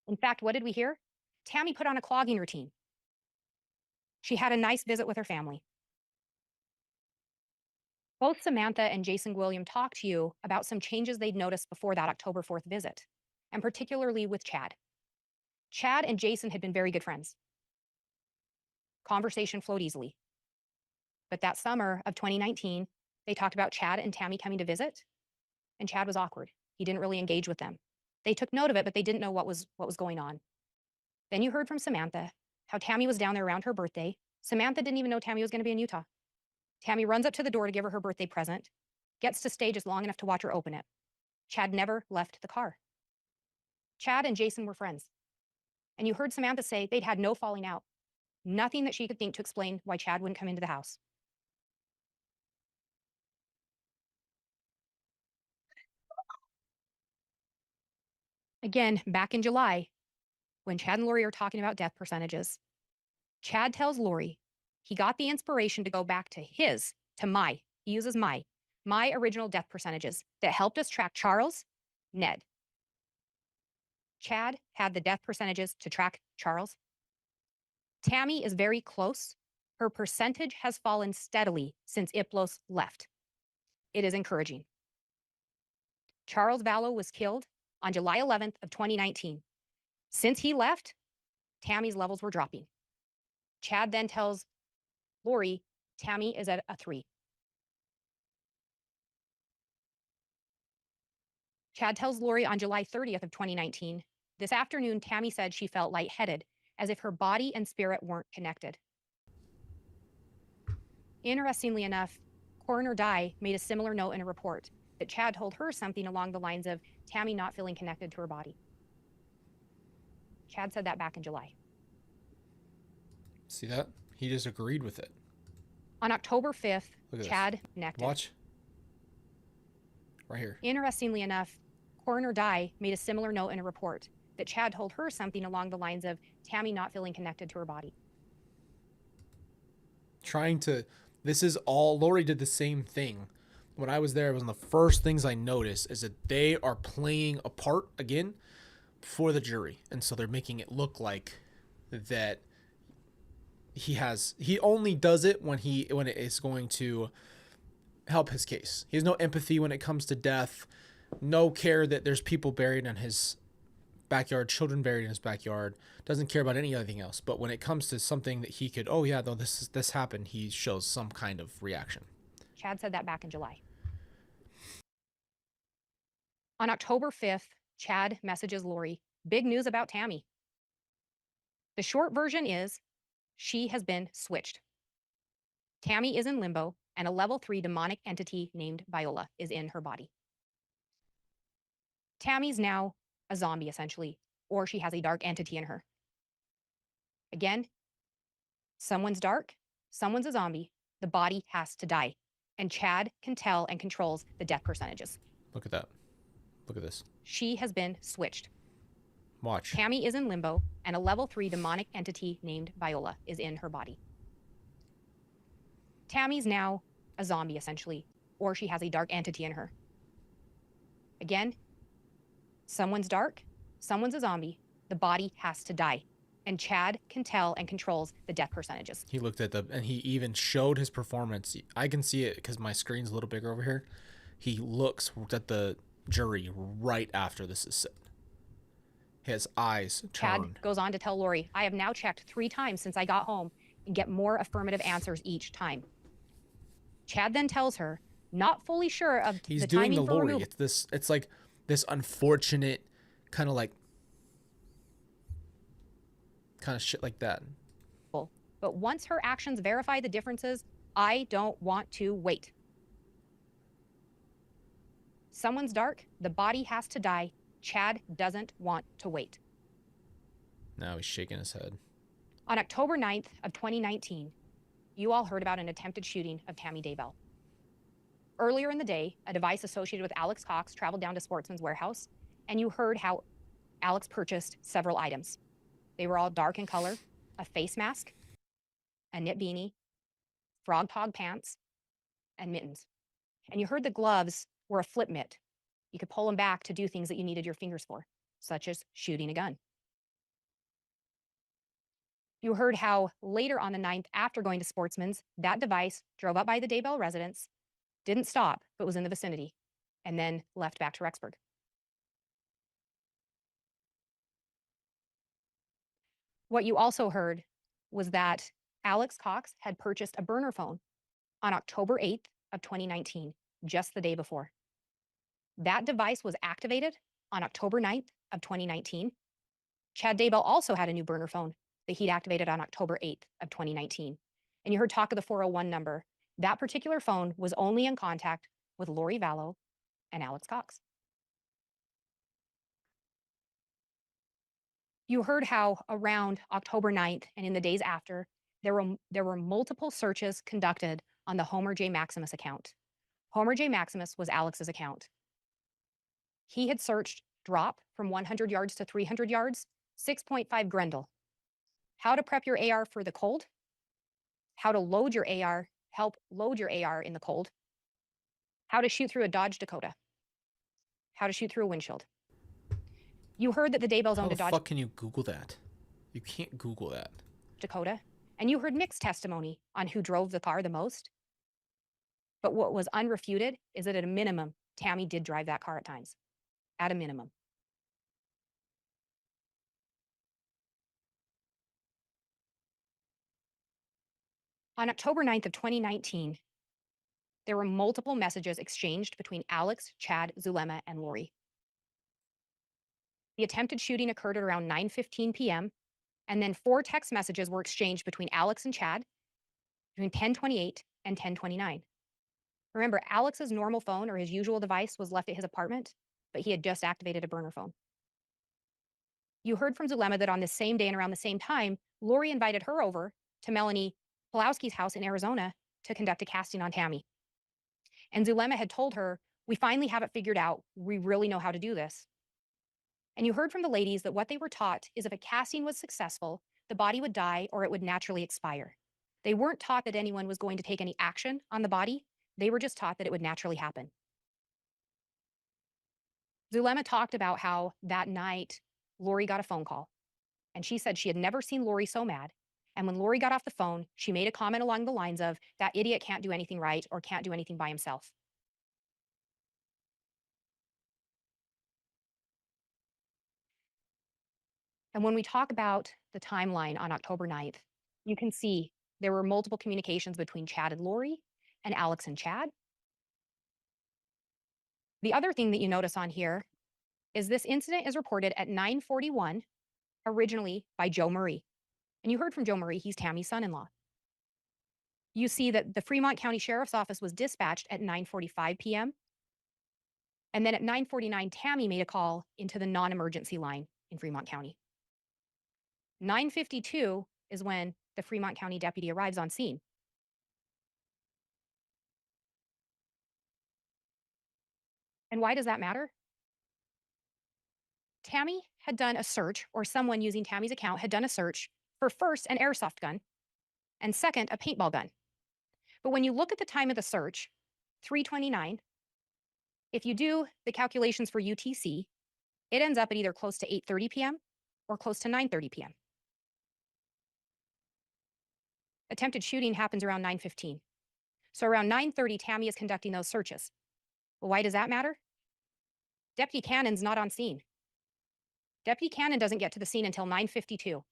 In fact, what did we hear? Tammy put on a clogging routine. She had a nice visit with her family. Both Samantha and Jason Gwilliam talked to you about some changes they'd noticed before that October 4th visit, and particularly with Chad. Chad and Jason had been very good friends. Conversation flowed easily. But that summer of 2019, they talked about Chad and Tammy coming to visit, and Chad was awkward. He didn't really engage with them. They took note of it, but they didn't know what was going on. Then you heard from Samantha how Tammy was down there around her birthday. Samantha didn't even know Tammy was going to be in Utah. Tammy runs up to the door to give her birthday present, gets to stay just long enough to watch her open it. Chad never left the car. Chad and Jason were friends. And you heard Samantha say they'd had no falling out. Nothing that she could think to explain why Chad wouldn't come into the house. Again, back in July, when Chad and Lori are talking about death percentages, Chad tells Lori he got the inspiration to go back to he uses my original death percentages that helped us track Charles, Ned. Chad had the death percentages to track Charles. Tammy is very close. Her percentage has fallen steadily since Iplos left. It is encouraging. Charles Vallow was killed on July 11th of 2019. Since he left, Tammy's levels were dropping. Chad then tells Lori, Tammy is at a 3. Chad tells Lori on July 30th of 2019, this afternoon, Tammy said she felt lightheaded, as if her body and spirit weren't connected. Interestingly enough, Coroner Dye made a similar note in a report that Chad told her something along the lines of Tammy not feeling connected to her body. Chad said that back in July. See that? He just agreed with it. On October 5th, Look at Chad connected. Watch. Right here. Interestingly enough, Coroner Dye made a similar note in a report that Chad told her something along the lines of Tammy not feeling connected to her body. This is all, Lori did the same thing. When I was there, it was one of the first things I noticed is that they are playing a part again for the jury. And so they're making it look like that he only does it when it is going to help his case. He has no empathy when it comes to death, no care that there's people buried in his backyard, children buried in his backyard, doesn't care about anything else. But when it comes to something that he could, oh yeah, though this happened, he shows some kind of reaction. Chad said that back in July. On October 5th, Chad messages Lori, big news about Tammy. The short version is she has been switched. Tammy is in limbo, and a level 3 demonic entity named Viola is in her body. Tammy's now a zombie, essentially, or she has a dark entity in her. Again, someone's dark, someone's a zombie, the body has to die. And Chad can tell and controls the death percentages. Look at that. Look at this. She has been switched. Watch. Tammy is in limbo, and a level 3 demonic entity named Viola is in her body. Tammy's now a zombie, essentially, or she has a dark entity in her. Again, someone's dark, someone's a zombie, the body has to die. And Chad can tell and controls the death percentages. He looked at and he even showed his performance. I can see it because my screen's a little bigger over here. He looks at the jury right after this is said. His eyes turn. Chad goes on to tell Lori, I have now checked 3 times since I got home and get more affirmative answers each time. Chad then tells her, not fully sure of He's the doing timing the for Lori. removal. It's like this unfortunate kind of shit like that. But once her actions verify the differences, I don't want to wait. Someone's dark, the body has to die. Chad doesn't want to wait. Now he's shaking his head. On October 9th of 2019, you all heard about an attempted shooting of Tammy Daybell. Earlier in the day, a device associated with Alex Cox traveled down to Sportsman's Warehouse, and you heard how Alex purchased several items. They were all dark in color, a face mask, a knit beanie, frog pog pants, and mittens. And you heard the gloves were a flip mitt. You could pull them back to do things that you needed your fingers for, such as shooting a gun. You heard how later on the 9th, after going to Sportsman's, that device drove up by the Daybell residence, didn't stop, but was in the vicinity, and then left back to Rexburg. What you also heard was that Alex Cox had purchased a burner phone on October 8th of 2019, just the day before. That device was activated on October 9th of 2019. Chad Daybell also had a new burner phone that he'd activated on October 8th of 2019. And you heard talk of the 401 number. That particular phone was only in contact with Lori Vallow and Alex Cox. You heard how around October 9th and in the days after, there were multiple searches conducted on the Homer J. Maximus account. Homer J. Maximus was Alex's account. He had searched drop from 100 yards to 300 yards, 6.5 Grendel. How to prep your AR for the cold, how to load your AR, help load your AR in the cold, how to shoot through a Dodge Dakota, how to shoot through a windshield. You heard that the Daybells How owned the a Dodge fuck can you Google that? You can't Google that. Dakota, and you heard Nick's testimony on who drove the car the most. But what was unrefuted is that at a minimum, Tammy did drive that car at times. At a minimum. On October 9th of 2019, there were multiple messages exchanged between Alex, Chad, Zulema, and Lori. The attempted shooting occurred at around 9:15 p.m., and then 4 text messages were exchanged between Alex and Chad between 10:28 and 10:29. Remember, Alex's normal phone or his usual device was left at his apartment, but he had just activated a burner phone. You heard from Zulema that on the same day and around the same time, Lori invited her over to Melanie Pulowski's house in Arizona to conduct a casting on Tammy. And Zulema had told her, we finally have it figured out. We really know how to do this. And you heard from the ladies that what they were taught is if a casting was successful, the body would die or it would naturally expire. They weren't taught that anyone was going to take any action on the body. They were just taught that it would naturally happen. Zulema talked about how that night, Lori got a phone call. And she said she had never seen Lori so mad. And when Lori got off the phone, she made a comment along the lines of, that idiot can't do anything right or can't do anything by himself. And when we talk about the timeline on October 9th, you can see there were multiple communications between Chad and Lori and Alex and Chad. The other thing that you notice on here is this incident is reported at 9:41, originally by Joe Murray. And you heard from Joe Murray, he's Tammy's son-in-law. You see that the Fremont County Sheriff's Office was dispatched at 9:45 p.m. And then at 9:49, Tammy made a call into the non-emergency line in Fremont County. 9:52 is when the Fremont County deputy arrives on scene. And why does that matter? Tammy had done a search, or someone using Tammy's account had done a search for first an airsoft gun and second a paintball gun. But when you look at the time of the search, 3:29, if you do the calculations for UTC, it ends up at either close to 8:30 p.m. or close to 9:30 p.m. Attempted shooting happens around 9:15. So around 9:30, Tammy is conducting those searches. Well, why does that matter? Deputy Cannon's not on scene. Deputy Cannon doesn't get to the scene until 9:52.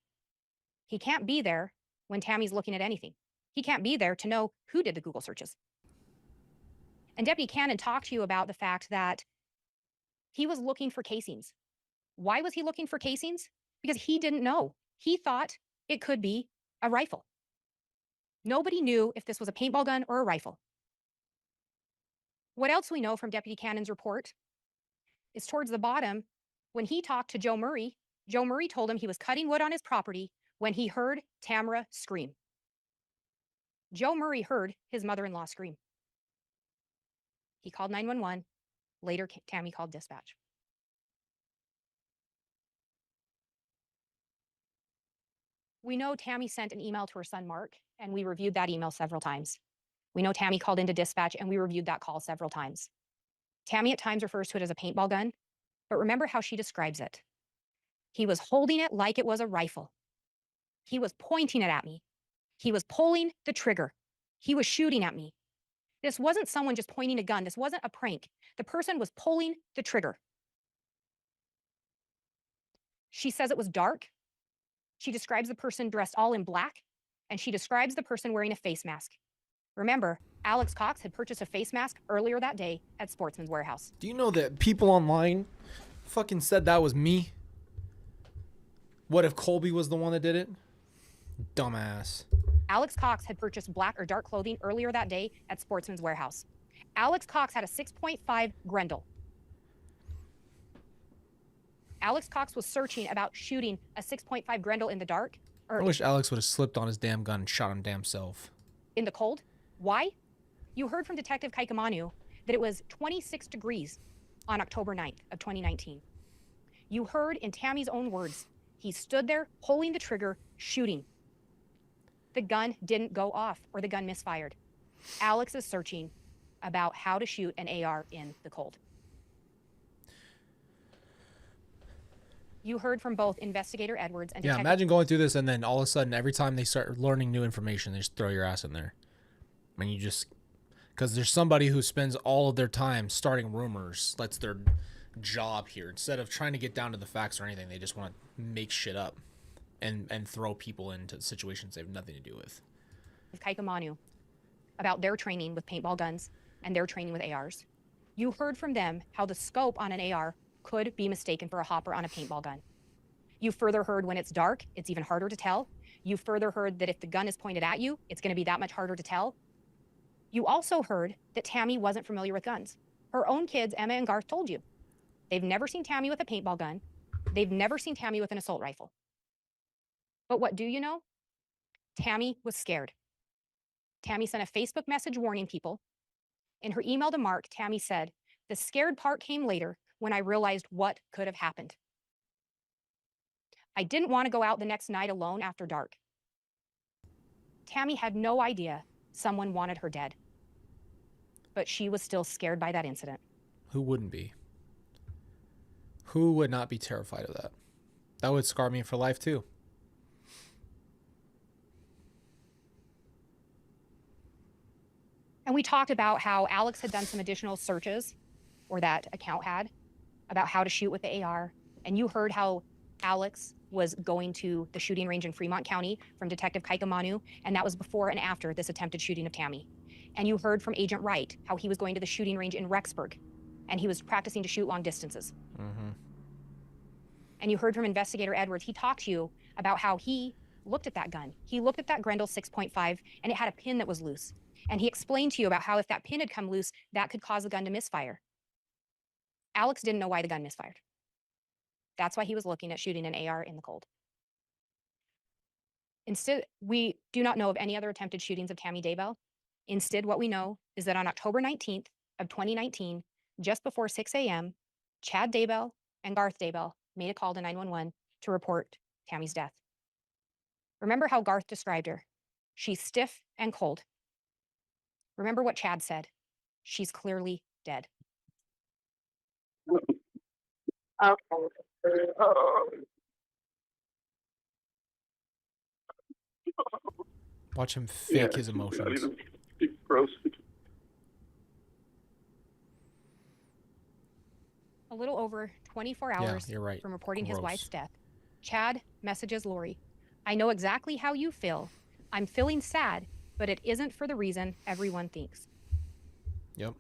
He can't be there when Tammy's looking at anything. He can't be there to know who did the Google searches. And Deputy Cannon talked to you about the fact that he was looking for casings. Why was he looking for casings? Because he didn't know. He thought it could be a rifle. Nobody knew if this was a paintball gun or a rifle. What else we know from Deputy Cannon's report is towards the bottom, when he talked to Joe Murray told him he was cutting wood on his property when he heard Tamara scream. Joe Murray heard his mother-in-law scream. He called 911. Later, Tammy called dispatch. We know Tammy sent an email to her son, Mark, and we reviewed that email several times. We know Tammy called into dispatch, and we reviewed that call several times. Tammy at times refers to it as a paintball gun, but remember how she describes it. He was holding it like it was a rifle. He was pointing it at me. He was pulling the trigger. He was shooting at me. This wasn't someone just pointing a gun. This wasn't a prank. The person was pulling the trigger. She says it was dark. She describes the person dressed all in black, and she describes the person wearing a face mask. Remember, Alex Cox had purchased a face mask earlier that day at Sportsman's Warehouse. Do you know that people online fucking said that was me? What if Colby was the one that did it? Dumbass. Alex Cox had purchased black or dark clothing earlier that day at Sportsman's Warehouse. Alex Cox had a 6.5 Grendel. Alex Cox was searching about shooting a 6.5 Grendel in the dark. I wish Alex would have slipped on his damn gun and shot him damn self. In the cold. Why? You heard from Detective Kaikamanu that it was 26 degrees on October 9th of 2019. You heard in Tammy's own words, he stood there pulling the trigger, shooting. The gun didn't go off or the gun misfired. Alex is searching about how to shoot an AR in the cold. You heard from both Investigator Edwards and Detective. Imagine going through this and then all of a sudden, every time they start learning new information, they just throw your ass in there. I mean, you just... Because there's somebody who spends all of their time starting rumors. That's their job here. Instead of trying to get down to the facts or anything, they just want to make shit up and throw people into situations they have nothing to do with. Kaikamanu about their training with paintball guns and their training with ARs. You heard from them how the scope on an AR could be mistaken for a hopper on a paintball gun. You further heard when it's dark, it's even harder to tell. You further heard that if the gun is pointed at you, it's going to be that much harder to tell. You also heard that Tammy wasn't familiar with guns. Her own kids, Emma and Garth, told you. They've never seen Tammy with a paintball gun. They've never seen Tammy with an assault rifle. But what do you know? Tammy was scared. Tammy sent a Facebook message warning people. In her email to Mark, Tammy said, "The scared part came later when I realized what could have happened. I didn't want to go out the next night alone after dark." Tammy had no idea someone wanted her dead, but she was still scared by that incident. Who wouldn't be? Who would not be terrified of that? That would scar me for life too. And we talked about how Alex had done some additional searches, or that account had, about how to shoot with the AR. And you heard how Alex was going to the shooting range in Fremont County from Detective Kaikamanu, and that was before and after this attempted shooting of Tammy. And you heard from Agent Wright how he was going to the shooting range in Rexburg, and he was practicing to shoot long distances. Mm-hmm. And you heard from Investigator Edwards. He talked to you about how he looked at that gun. He looked at that Grendel 6.5, and it had a pin that was loose. And he explained to you about how if that pin had come loose, that could cause the gun to misfire. Alex didn't know why the gun misfired. That's why he was looking at shooting an AR in the cold. Instead, we do not know of any other attempted shootings of Tammy Daybell. Instead, what we know is that on October 19th of 2019, Just before 6 a.m., Chad Daybell and Garth Daybell made a call to 911 to report Tammy's death. Remember how Garth described her. She's stiff and cold. Remember what Chad said. She's clearly dead. Watch him fake his emotions. A little over 24 hours you're right. from reporting his Gross. wife's death, Chad messages Lori, "I know exactly how you feel. I'm feeling sad, but it isn't for the reason everyone thinks." Yep.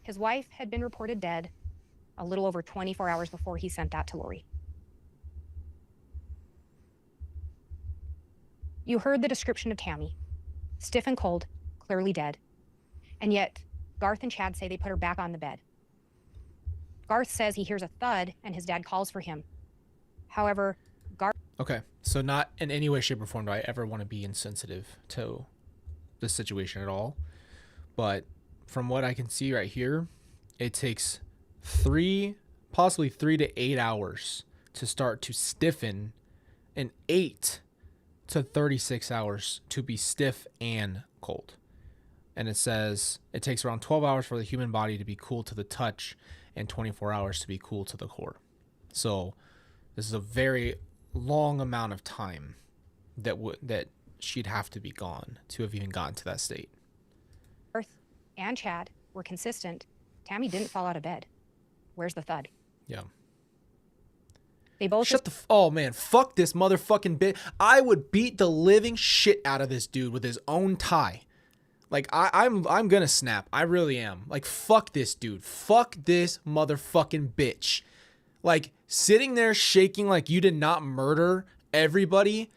His wife had been reported dead a little over 24 hours before he sent that to Lori. You heard the description of Tammy, stiff and cold, clearly dead. And yet, Garth and Chad say they put her back on the bed. Garth says he hears a thud and his dad calls for him. However, Garth... Okay, so not in any way, shape, or form do I ever want to be insensitive to this situation at all. But from what I can see right here, it takes possibly 3 to 8 hours to start to stiffen, and 8 to 36 hours to be stiff and cold. And it says it takes around 12 hours for the human body to be cool to the touch and 24 hours to be cool to the core. So this is a very long amount of time that she'd have to be gone to have even gotten to that state. Garth and Chad were consistent. Tammy didn't fall out of bed. Where's the thud? Yeah. They both... Oh man, fuck this motherfucking bit. I would beat the living shit out of this dude with his own tie. Like, I'm gonna snap. I really am. Like, fuck this dude. Fuck this motherfucking bitch. Like, sitting there shaking like you did not murder everybody.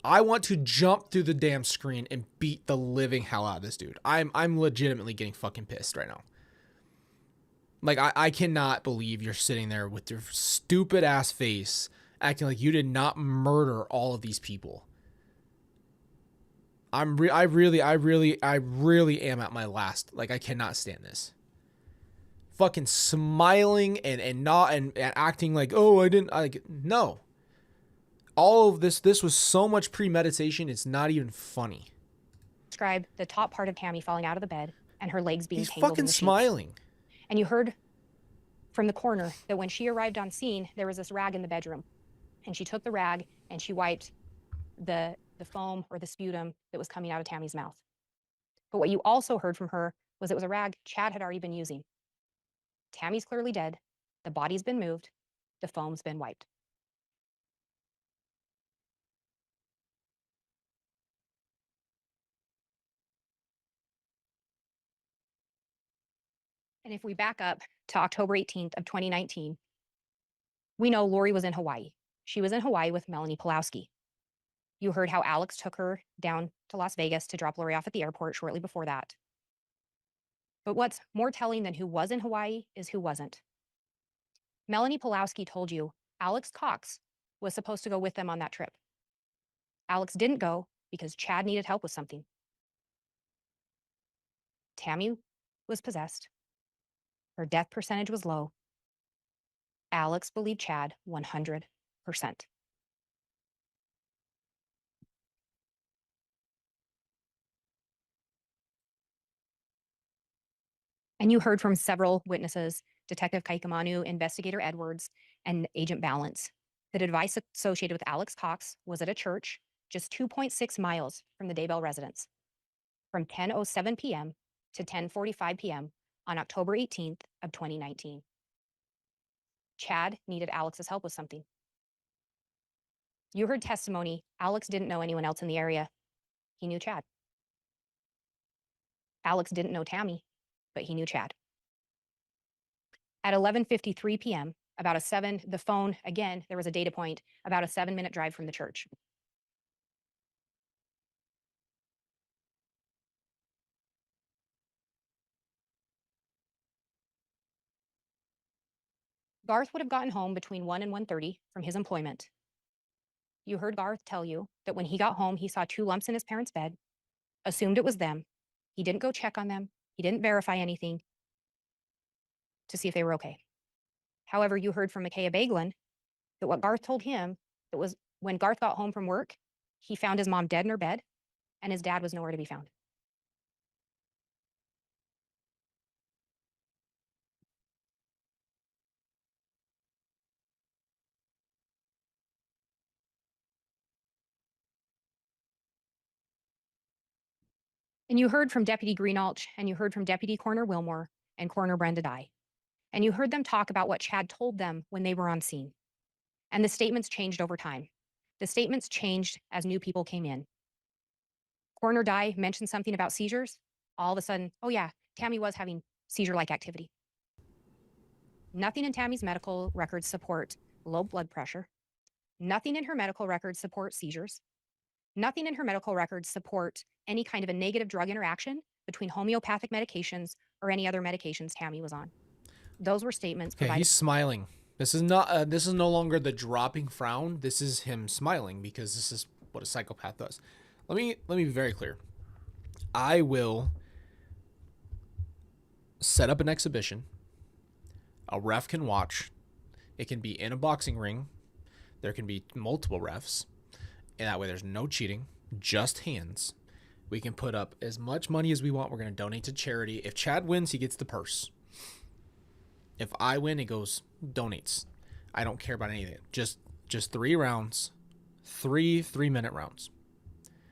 I want to jump through the damn screen and beat the living hell out of this dude. I'm legitimately getting fucking pissed right now. Like, I cannot believe you're sitting there with your stupid ass face acting like you did not murder all of these people. I really am at my last. Like, I cannot stand this. Fucking smiling and not and acting like, oh, I didn't, like, no. All of this was so much premeditation, it's not even funny. Describe the top part of Tammy falling out of the bed and her legs being He's tangled fucking in the sheets. smiling. And you heard from the coroner that when she arrived on scene, there was this rag in the bedroom. And she took the rag and she wiped the foam or the sputum that was coming out of Tammy's mouth. But what you also heard from her was it was a rag Chad had already been using. Tammy's clearly dead. The body's been moved. The foam's been wiped. And if we back up to October 18th of 2019, we know Lori was in Hawaii. She was in Hawaii with Melanie Pulowski. You heard how Alex took her down to Las Vegas to drop Lori off at the airport shortly before that. But what's more telling than who was in Hawaii is who wasn't. Melanie Pulowski told you Alex Cox was supposed to go with them on that trip. Alex didn't go because Chad needed help with something. Tammy was possessed. Her death percentage was low. Alex believed Chad 100%. And you heard from several witnesses, Detective Kaikamanu, Investigator Edwards, and Agent Balance, that advice associated with Alex Cox was at a church just 2.6 miles from the Daybell residence from 10:07 p.m. to 10:45 p.m. on October 18th of 2019. Chad needed Alex's help with something. You heard testimony. Alex didn't know anyone else in the area. He knew Chad. Alex didn't know Tammy, but he knew Chad. At 11:53 p.m., the phone, again, there was a data point, about a 7-minute drive from the church. Garth would have gotten home between 1 and 1:30 from his employment. You heard Garth tell you that when he got home, he saw 2 lumps in his parents' bed, assumed it was them. He didn't go check on them. He didn't verify anything. to see if they were okay. However, you heard from Micaiah Baglin that what Garth told him, that was when Garth got home from work, he found his mom dead in her bed and his dad was nowhere to be found. And you heard from Deputy Greenalch, and you heard from Deputy Coroner Wilmore and Coroner Brenda Dye. And you heard them talk about what Chad told them when they were on scene. And the statements changed over time. The statements changed as new people came in. Coroner Dye mentioned something about seizures. All of a sudden, oh yeah, Tammy was having seizure-like activity. Nothing in Tammy's medical records support low blood pressure. Nothing in her medical records support seizures. Nothing in her medical records support any kind of a negative drug interaction between homeopathic medications or any other medications Tammy was on. Those were statements Okay, provided. he's smiling. This is not. This is no longer the dropping frown. This is him smiling because this is what a psychopath does. Let me be very clear. I will set up an exhibition. A ref can watch. It can be in a boxing ring. There can be multiple refs. And that way there's no cheating, just hands. We can put up as much money as we want. We're going to donate to charity. If Chad wins, he gets the purse. If I win, it goes donates. I don't care about anything. Just 3 rounds. 3 3-minute rounds.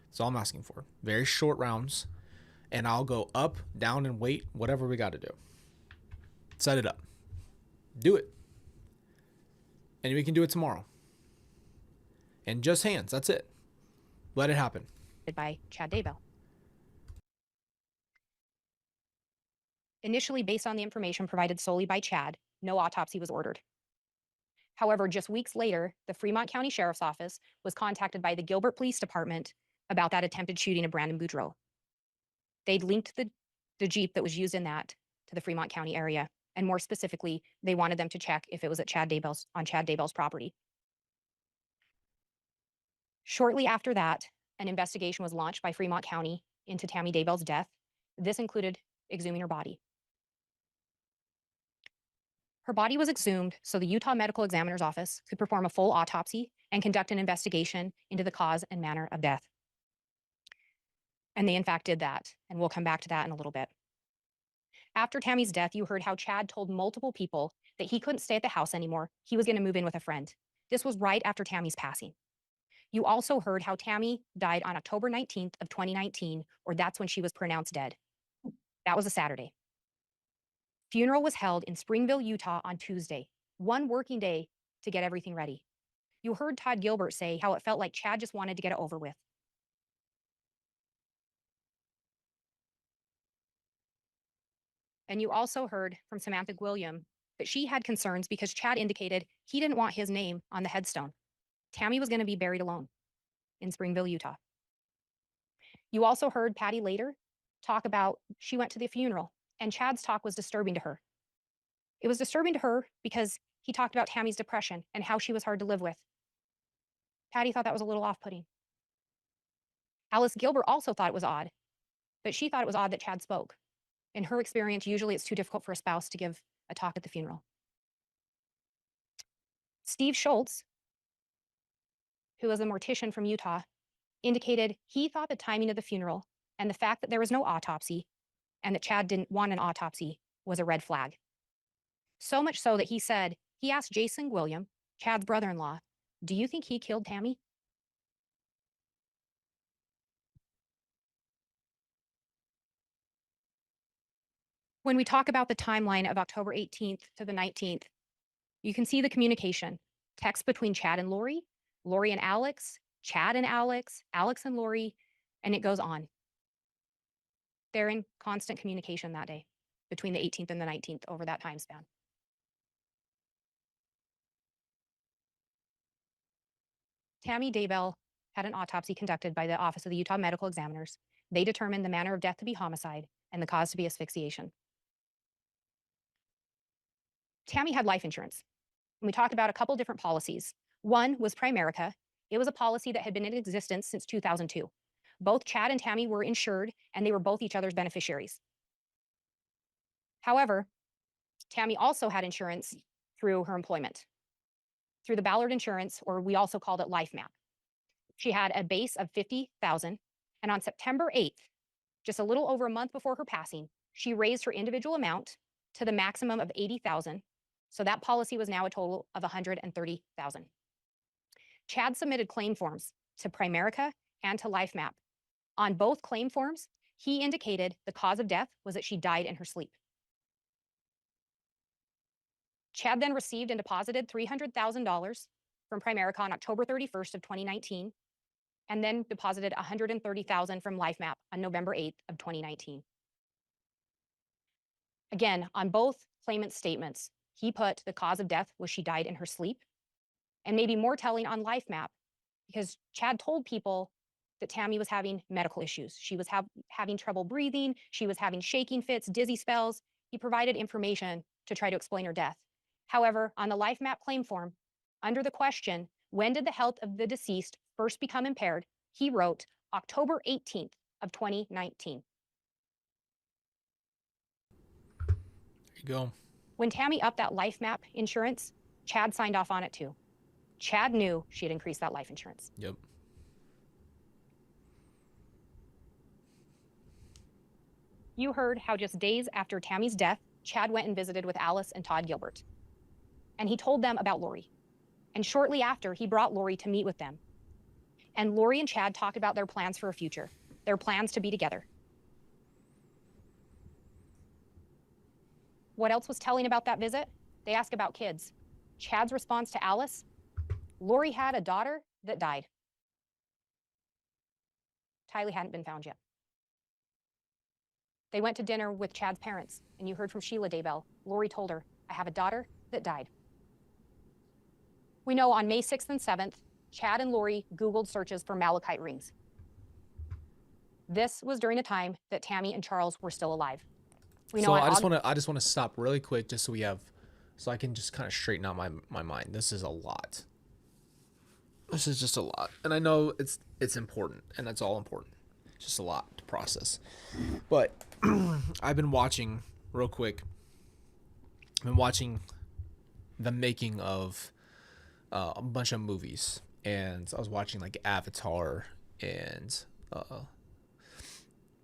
That's all I'm asking for. Very short rounds. And I'll go up, down, and wait, whatever we got to do. Set it up. Do it. And we can do it tomorrow. And just hands. That's it. Let it happen. By Chad Daybell. Initially, based on the information provided solely by Chad, no autopsy was ordered. However, just weeks later, the Fremont County Sheriff's Office was contacted by the Gilbert Police Department about that attempted shooting of Brandon Boudreaux. They'd linked the Jeep that was used in that to the Fremont County area. And more specifically, they wanted them to check if it was at Chad Daybell's property. Shortly after that, an investigation was launched by Fremont County into Tammy Daybell's death. This included exhuming her body. Her body was exhumed so the Utah Medical Examiner's Office could perform a full autopsy and conduct an investigation into the cause and manner of death. And they in fact did that, and we'll come back to that in a little bit. After Tammy's death, you heard how Chad told multiple people that he couldn't stay at the house anymore. He was going to move in with a friend. This was right after Tammy's passing. You also heard how Tammy died on October 19th of 2019, or that's when she was pronounced dead. That was a Saturday. Funeral was held in Springville, Utah on Tuesday, 1 working day to get everything ready. You heard Todd Gilbert say how it felt like Chad just wanted to get it over with. And you also heard from Samantha William that she had concerns because Chad indicated he didn't want his name on the headstone. Tammy was going to be buried alone in Springville, Utah. You also heard Patty later talk about she went to the funeral and Chad's talk was disturbing to her. It was disturbing to her because he talked about Tammy's depression and how she was hard to live with. Patty thought that was a little off-putting. Alice Gilbert also thought it was odd, but she thought it was odd that Chad spoke. In her experience, usually it's too difficult for a spouse to give a talk at the funeral. Steve Schultz, who was a mortician from Utah, indicated he thought the timing of the funeral and the fact that there was no autopsy and that Chad didn't want an autopsy was a red flag. So much so that he said, he asked Jason William, Chad's brother-in-law, do you think he killed Tammy? When we talk about the timeline of October 18th to the 19th, you can see the communication. Text between Chad and Lori and Alex, Chad and Alex, Alex and Lori, and it goes on. They're in constant communication that day between the 18th and the 19th over that time span. Tammy Daybell had an autopsy conducted by the Office of the Utah Medical Examiners. They determined the manner of death to be homicide and the cause to be asphyxiation. Tammy had life insurance. And we talked about a couple different policies. One was Primerica. It was a policy that had been in existence since 2002. Both Chad and Tammy were insured, and they were both each other's beneficiaries. However, Tammy also had insurance through her employment, through the Ballard Insurance, or we also called it LifeMap. She had a base of $50,000, and on September 8th, just a little over a month before her passing, she raised her individual amount to the maximum of $80,000. So that policy was now a total of $130,000. Chad submitted claim forms to Primerica and to LifeMap. On both claim forms, he indicated the cause of death was that she died in her sleep. Chad then received and deposited $300,000 from Primerica on October 31st of 2019, and then deposited $130,000 from LifeMap on November 8th of 2019. Again, on both claimant statements, he put the cause of death was she died in her sleep, and maybe more telling on LifeMap, because Chad told people that Tammy was having medical issues. She was having trouble breathing. She was having shaking fits, dizzy spells. He provided information to try to explain her death. However, on the LifeMap claim form, under the question, when did the health of the deceased first become impaired, he wrote October 18th of 2019. There you go. When Tammy upped that LifeMap insurance, Chad signed off on it too. Chad knew she had increased that life insurance. Yep. You heard how just days after Tammy's death, Chad went and visited with Alice and Todd Gilbert. And he told them about Lori. And shortly after, he brought Lori to meet with them. And Lori and Chad talked about their plans for a future, their plans to be together. What else was telling about that visit? They asked about kids. Chad's response to Alice, Lori had a daughter that died. Tylee hadn't been found yet. They went to dinner with Chad's parents, and you heard from Sheila Daybell. Lori told her, I have a daughter that died. We know on May 6th and 7th, Chad and Lori Googled searches for malachite rings. This was during a time that Tammy and Charles were still alive. We know So I just want to stop really quick just so I can just kind of straighten out my mind. This is a lot. This is just a lot. And I know it's important, and that's all important. It's just a lot to process. But I've been watching real quick. I've been watching the making of a bunch of movies, and I was watching like Avatar and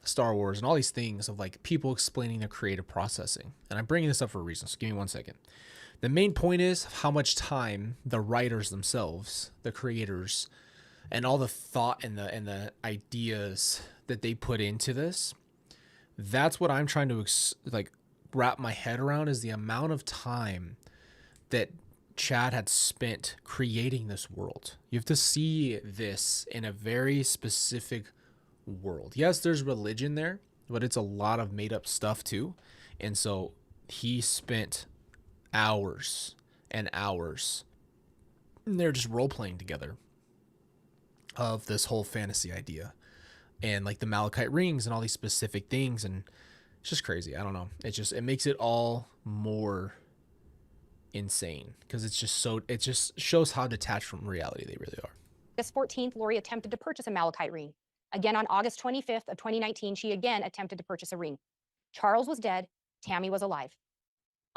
Star Wars and all these things of like people explaining their creative processing. And I'm bringing this up for a reason, so give me 1 second. The main point is how much time the writers themselves, the creators, and all the thought and the ideas that they put into this. That's what I'm trying to wrap my head around, is the amount of time that Chad had spent creating this world. You have to see this in a very specific world. Yes, there's religion there, but it's a lot of made up stuff too. And so he spent hours and hours, and they're just role playing together of this whole fantasy idea and like the malachite rings and all these specific things. And it's just crazy. I don't know. It makes it all more insane because it just shows how detached from reality they really are. August 14th, Lori attempted to purchase a malachite ring. Again, on August 25th of 2019, she again attempted to purchase a ring. Charles was dead. Tammy was alive.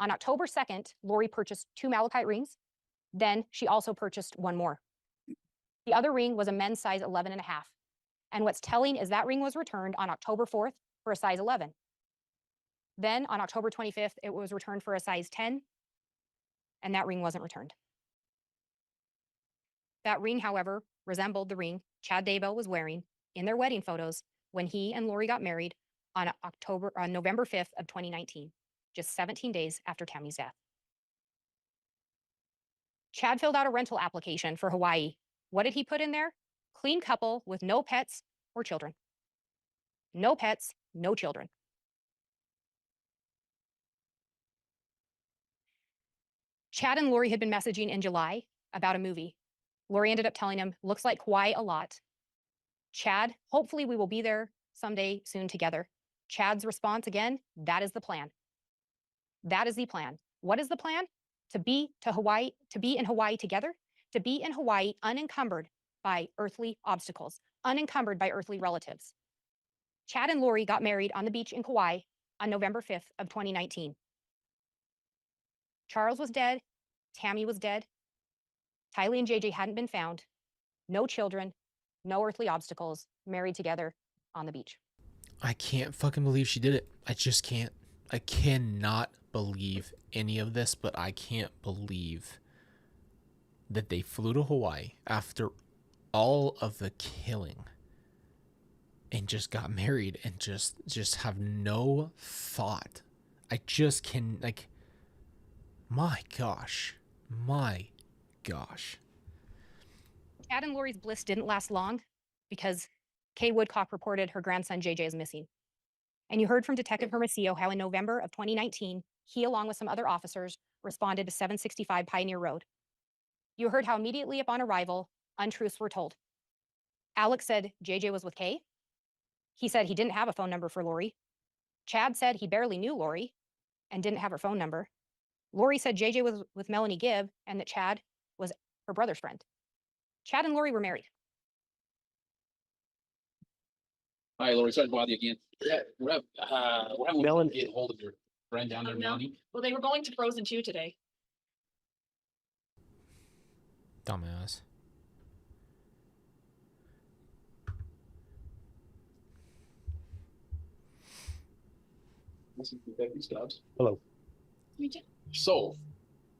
On October 2nd, Lori purchased 2 malachite rings. Then she also purchased 1 more. The other ring was a men's size 11 and a half. And what's telling is that ring was returned on October 4th for a size 11. Then on October 25th, it was returned for a size 10, and that ring wasn't returned. That ring, however, resembled the ring Chad Daybell was wearing in their wedding photos when he and Lori got married on November 5th of 2019, just 17 days after Tammy's death. Chad filled out a rental application for Hawaii. What did he put in there? Clean couple with no pets or children. No pets, no children. Chad and Lori had been messaging in July about a movie. Lori ended up telling him, looks like Hawaii a lot. Chad, hopefully we will be there someday soon together. Chad's response again, that is the plan. That is the plan. What is the plan? To be in Hawaii together, to be in Hawaii unencumbered by earthly obstacles, unencumbered by earthly relatives. Chad and Lori got married on the beach in Kauai on November 5th of 2019. Charles was dead. Tammy was dead. Tylee and JJ hadn't been found. No children, no earthly obstacles, married together on the beach. I can't fucking believe she did it. I just can't. I cannot believe any of this, but I can't believe that they flew to Hawaii after all of the killing and just got married and just have no thought. I just can, like, my gosh. Chad and Lori's bliss didn't last long because Kay Woodcock reported her grandson JJ is missing. And you heard from Detective Hermosillo how in November of 2019, he, along with some other officers, responded to 765 Pioneer Road. You heard how immediately upon arrival, untruths were told. Alex said JJ was with Kay. He said he didn't have a phone number for Lori. Chad said he barely knew Lori and didn't have her phone number. Lori said JJ was with Melanie Gibb and that Chad was her brother's friend. Chad and Lori were married. Hi, Lori. Sorry to bother you again. Yeah, we're having Melanie get hold of your friend down there, Melanie. Well, they were going to Frozen 2 today. Dumbass. Hello. Me too. So,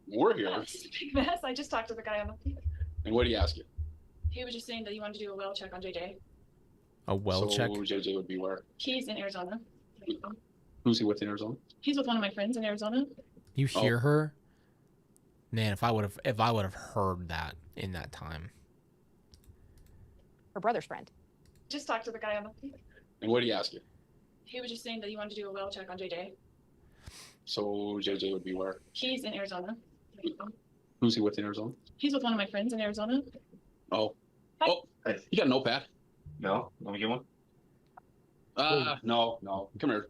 we're here. Oh, it's a big mess. I just talked to the guy on the phone. And what do you ask you? He was just saying that you wanted to do a well check on JJ. A well so check? JJ would be where? He's in Arizona. Who's he with in Arizona? He's with one of my friends in Arizona. You hear her? Man, if I would have heard that in that time. Her brother's friend. Just talked to the guy on the phone. And what do you ask you? He was just saying that you wanted to do a well check on JJ. So JJ would be where? He's in Arizona. Who's he with in Arizona? He's with one of my friends in Arizona. Oh. Hi. Oh, you got a notepad? No, let me get one. No. Come here.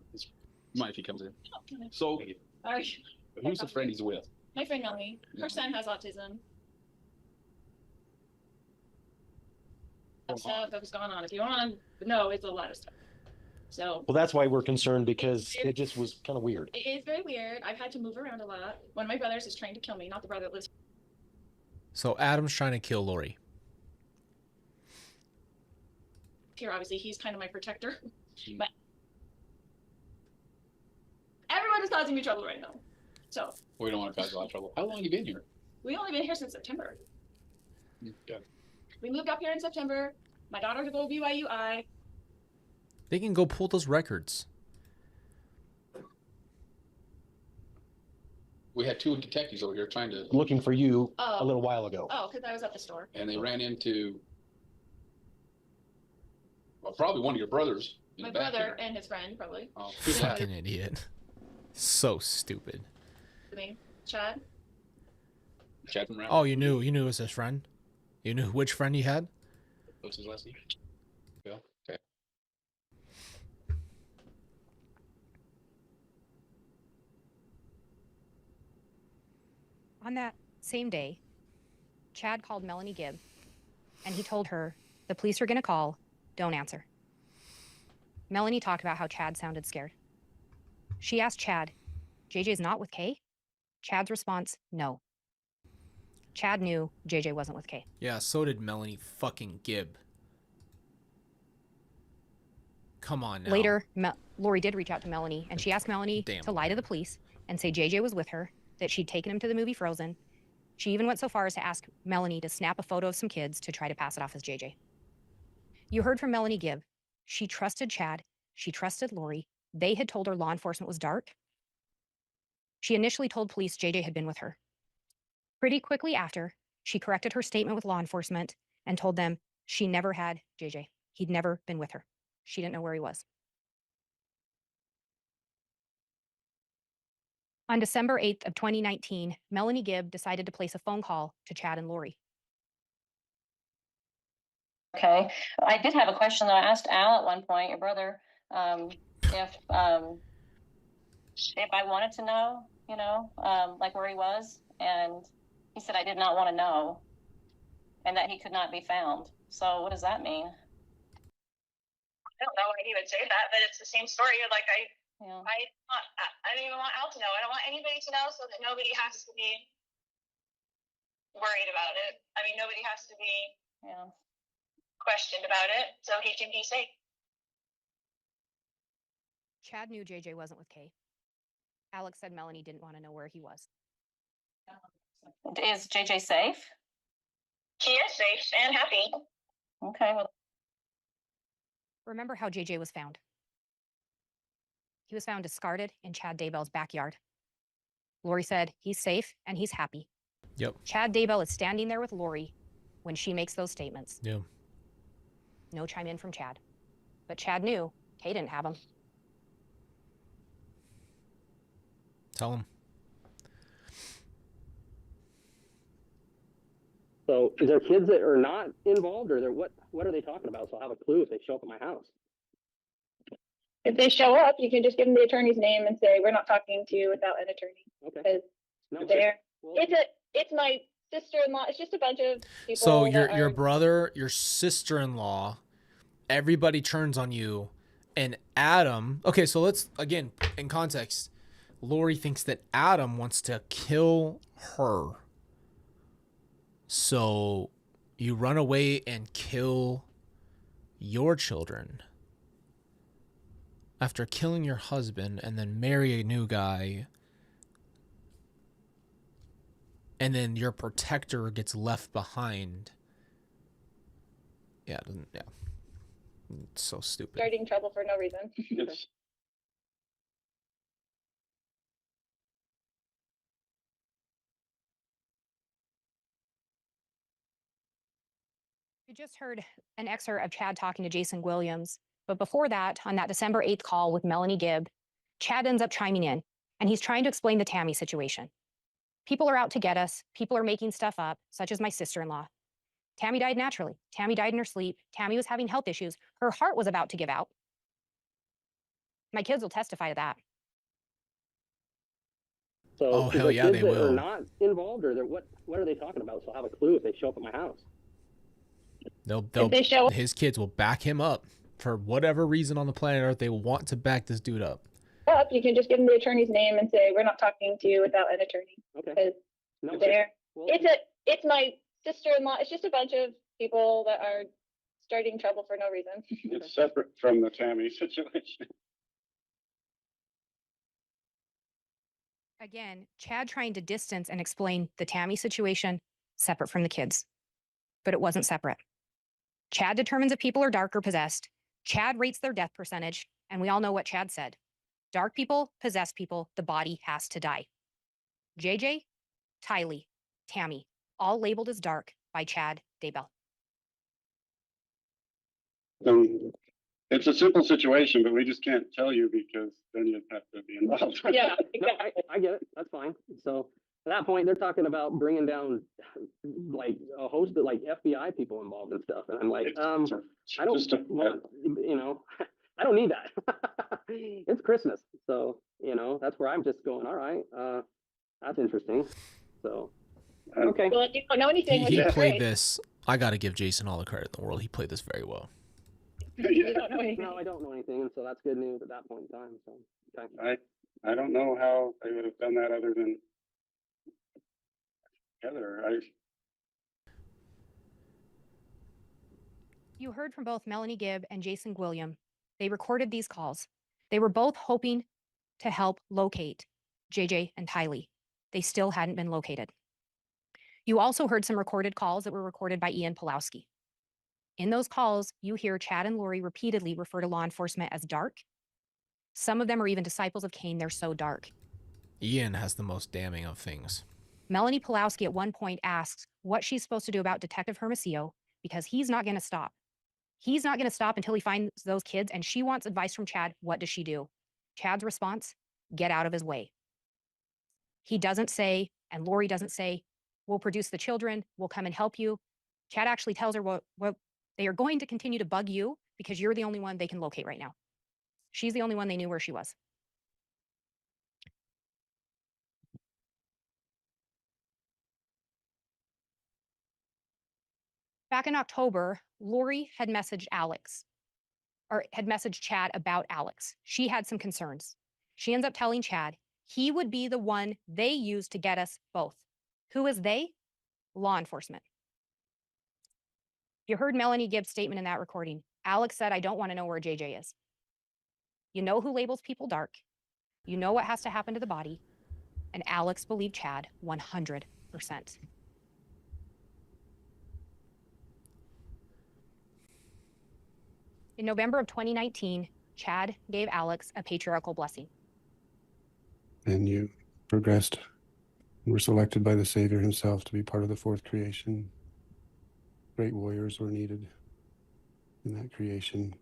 Mind if he comes in. So, All right. who's the friend he's with? My friend Melanie. Her son has autism. Stuff that was going on. If you want to know, it's a lot of stuff. So. Well, that's why we're concerned, because it just was kind of weird. It is very weird. I've had to move around a lot. One of my brothers is trying to kill me, not the brother that lives So Adam's trying to kill Lori. here. Obviously, he's kind of my protector. But everyone is causing me trouble right now. So. We don't want to cause a lot of trouble. How long have you been here? We've only been here since September. Yeah. We moved up here in September. My daughter to go to BYUI. They can go pull those records. We had two detectives over here trying to, Looking for you Oh. a little while ago. Oh, because I was at the store. and they ran into, well, probably one of your brothers. In My the back brother here. and his friend, probably. Oh, Fucking idiot. So stupid. I mean, Chad. Chad from Round. Oh, you knew it was his friend? You knew which friend he had? What's his last name? Yeah. Okay. On that same day, Chad called Melanie Gibb and he told her, the police are going to call, don't answer. Melanie talked about how Chad sounded scared. She asked Chad, JJ's not with Kay? Chad's response, no. Chad knew JJ wasn't with Kay. Yeah, so did Melanie fucking Gibb. Come on now. Later, Lori did reach out to Melanie, and she asked Melanie Damn. to lie to the police and say JJ was with her, that she'd taken him to the movie Frozen. She even went so far as to ask Melanie to snap a photo of some kids to try to pass it off as JJ. You heard from Melanie Gibb. She trusted Chad. She trusted Lori. They had told her law enforcement was dark. She initially told police JJ had been with her. Pretty quickly after, she corrected her statement with law enforcement and told them she never had JJ. He'd never been with her. She didn't know where he was. On December 8th of 2019, Melanie Gibb decided to place a phone call to Chad and Lori. Okay, I did have a question that I asked Al at one point, your brother, if I wanted to know, like where he was, and he said I did not want to know, and that he could not be found. So what does that mean? I don't know why he would say that, but it's the same story. Like Yeah. I don't even want Al to know. I don't want anybody to know so that nobody has to be worried about it. I mean, nobody has to be Yeah. questioned about it, so he can be safe. Chad knew JJ wasn't with Kay. Alex said Melanie didn't want to know where he was. Is JJ safe? He is safe and happy. Okay, well, Remember how JJ was found? He was found discarded in Chad Daybell's backyard. Lori said he's safe and he's happy. Yep. Chad Daybell is standing there with Lori when she makes those statements. Yeah. No chime in from Chad. But Chad knew Kay didn't have him. Tell him. So is there kids that are not involved, or what are they talking about? So I'll have a clue if they show up at my house. If they show up, you can just give them the attorney's name and say, we're not talking to you without an attorney. Okay. Because it's my sister-in-law. It's just a bunch of people. So your brother, your sister-in-law, everybody turns on you, and Adam. Okay, so let's again in context. Lori thinks that Adam wants to kill her. So you run away and kill your children after killing your husband, and then marry a new guy, and then your protector gets left behind. Yeah, it's so stupid. Starting trouble for no reason. It's You just heard an excerpt of Chad talking to Jason Williams. But before that, on that December 8th call with Melanie Gibb, Chad ends up chiming in, and he's trying to explain the Tammy situation. People are out to get us. People are making stuff up, such as my sister-in-law. Tammy died naturally. Tammy died in her sleep. Tammy was having health issues. Her heart was about to give out. My kids will testify to that. So Oh, is hell there yeah, kids they that will. are not involved, or what are they talking about? So I'll have a clue if they show up at my house. They'll they show up- his kids will back him up for whatever reason on the planet Earth. They will want to back this dude up. You can just give them the attorney's name and say, we're not talking to you without an attorney. Okay. Because Well, it's my sister-in-law. It's just a bunch of people that are starting trouble for no reason. it's separate from the Tammy situation. Again, Chad trying to distance and explain the Tammy situation separate from the kids. But it wasn't separate. Chad determines if people are dark or possessed. Chad rates their death percentage, and we all know what Chad said. Dark people, possessed people, the body has to die. JJ, Tylee, Tammy, all labeled as dark by Chad Daybell. It's a simple situation, but we just can't tell you because then you'd have to be involved. Yeah, no, I get it. That's fine. So at that point, they're talking about bringing down like a host of like FBI people involved and stuff, and I'm like, I don't want, I don't need that. It's Christmas, so that's where I'm just going. All right, that's interesting. So okay. Well, if you don't know anything, He which is played great. this. I got to give Jason all the credit in the world. He played this very well. You don't know anything. No, I don't know anything, and so that's good news at that point in time. So okay. I don't know how they would have done that other than Heather. You heard from both Melanie Gibb and Jason William. They recorded these calls. They were both hoping to help locate JJ and Tylee. They still hadn't been located. You also heard some recorded calls that were recorded by Ian Pulowski. In those calls, you hear Chad and Lori repeatedly refer to law enforcement as dark. Some of them are even disciples of Cain. They're so dark. Ian has the most damning of things. Melanie Pulowski at one point asks what she's supposed to do about Detective Hermosillo because he's not going to stop. He's not going to stop until he finds those kids, and she wants advice from Chad. What does she do? Chad's response, get out of his way. He doesn't say, and Lori doesn't say, we'll produce the children, we'll come and help you. Chad actually tells her, well, they are going to continue to bug you because you're the only one they can locate right now. She's the only one they knew where she was. Back in October, Lori had messaged Alex, or had messaged Chad about Alex. She had some concerns. She ends up telling Chad he would be the one they used to get us both. Who is they? Law enforcement. You heard Melanie Gibbs' statement in that recording. Alex said, I don't want to know where JJ is. You know who labels people dark. You know what has to happen to the body. And Alex believed Chad 100%. In November of 2019, Chad gave Alex a patriarchal blessing. And you progressed and were selected by the Savior himself to be part of the fourth creation. Great warriors were needed in that creation.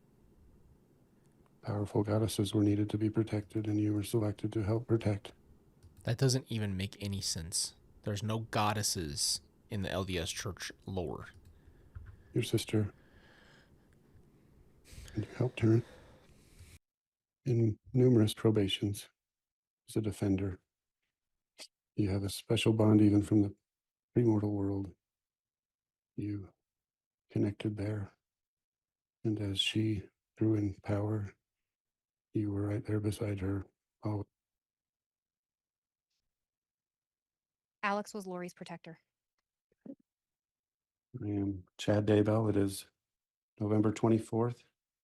Powerful goddesses were needed to be protected, and you were selected to help protect. That doesn't even make any sense. There's no goddesses in the LDS church lore. Your sister, and you helped her in numerous probations as a defender. You have a special bond even from the premortal world. You connected there. And as she grew in power, you were right there beside her. Oh, Alex was Lori's protector. I am Chad Daybell. It is November 24th,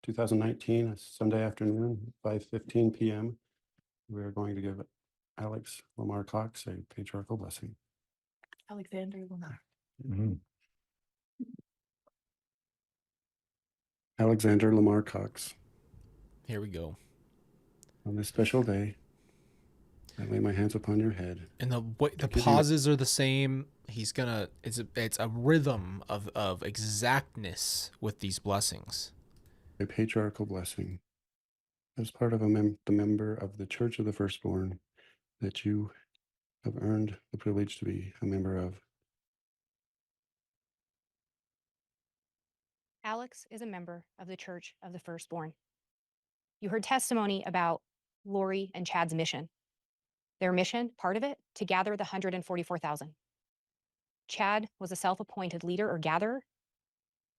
2019, a Sunday afternoon, 5:15 p.m. We are going to give Alex Lamar Cox a patriarchal blessing. Alexander Lamar. Alexander Lamar Cox. Here we go. On this special day, I lay my hands upon your head. And the pauses are the same. He's gonna. It's a rhythm of exactness with these blessings. A patriarchal blessing, as part of the member of the Church of the Firstborn, that you have earned the privilege to be a member of. Alex is a member of the Church of the Firstborn. You heard testimony about Lori and Chad's mission. Their mission, part of it, to gather the 144,000. Chad was a self-appointed leader or gatherer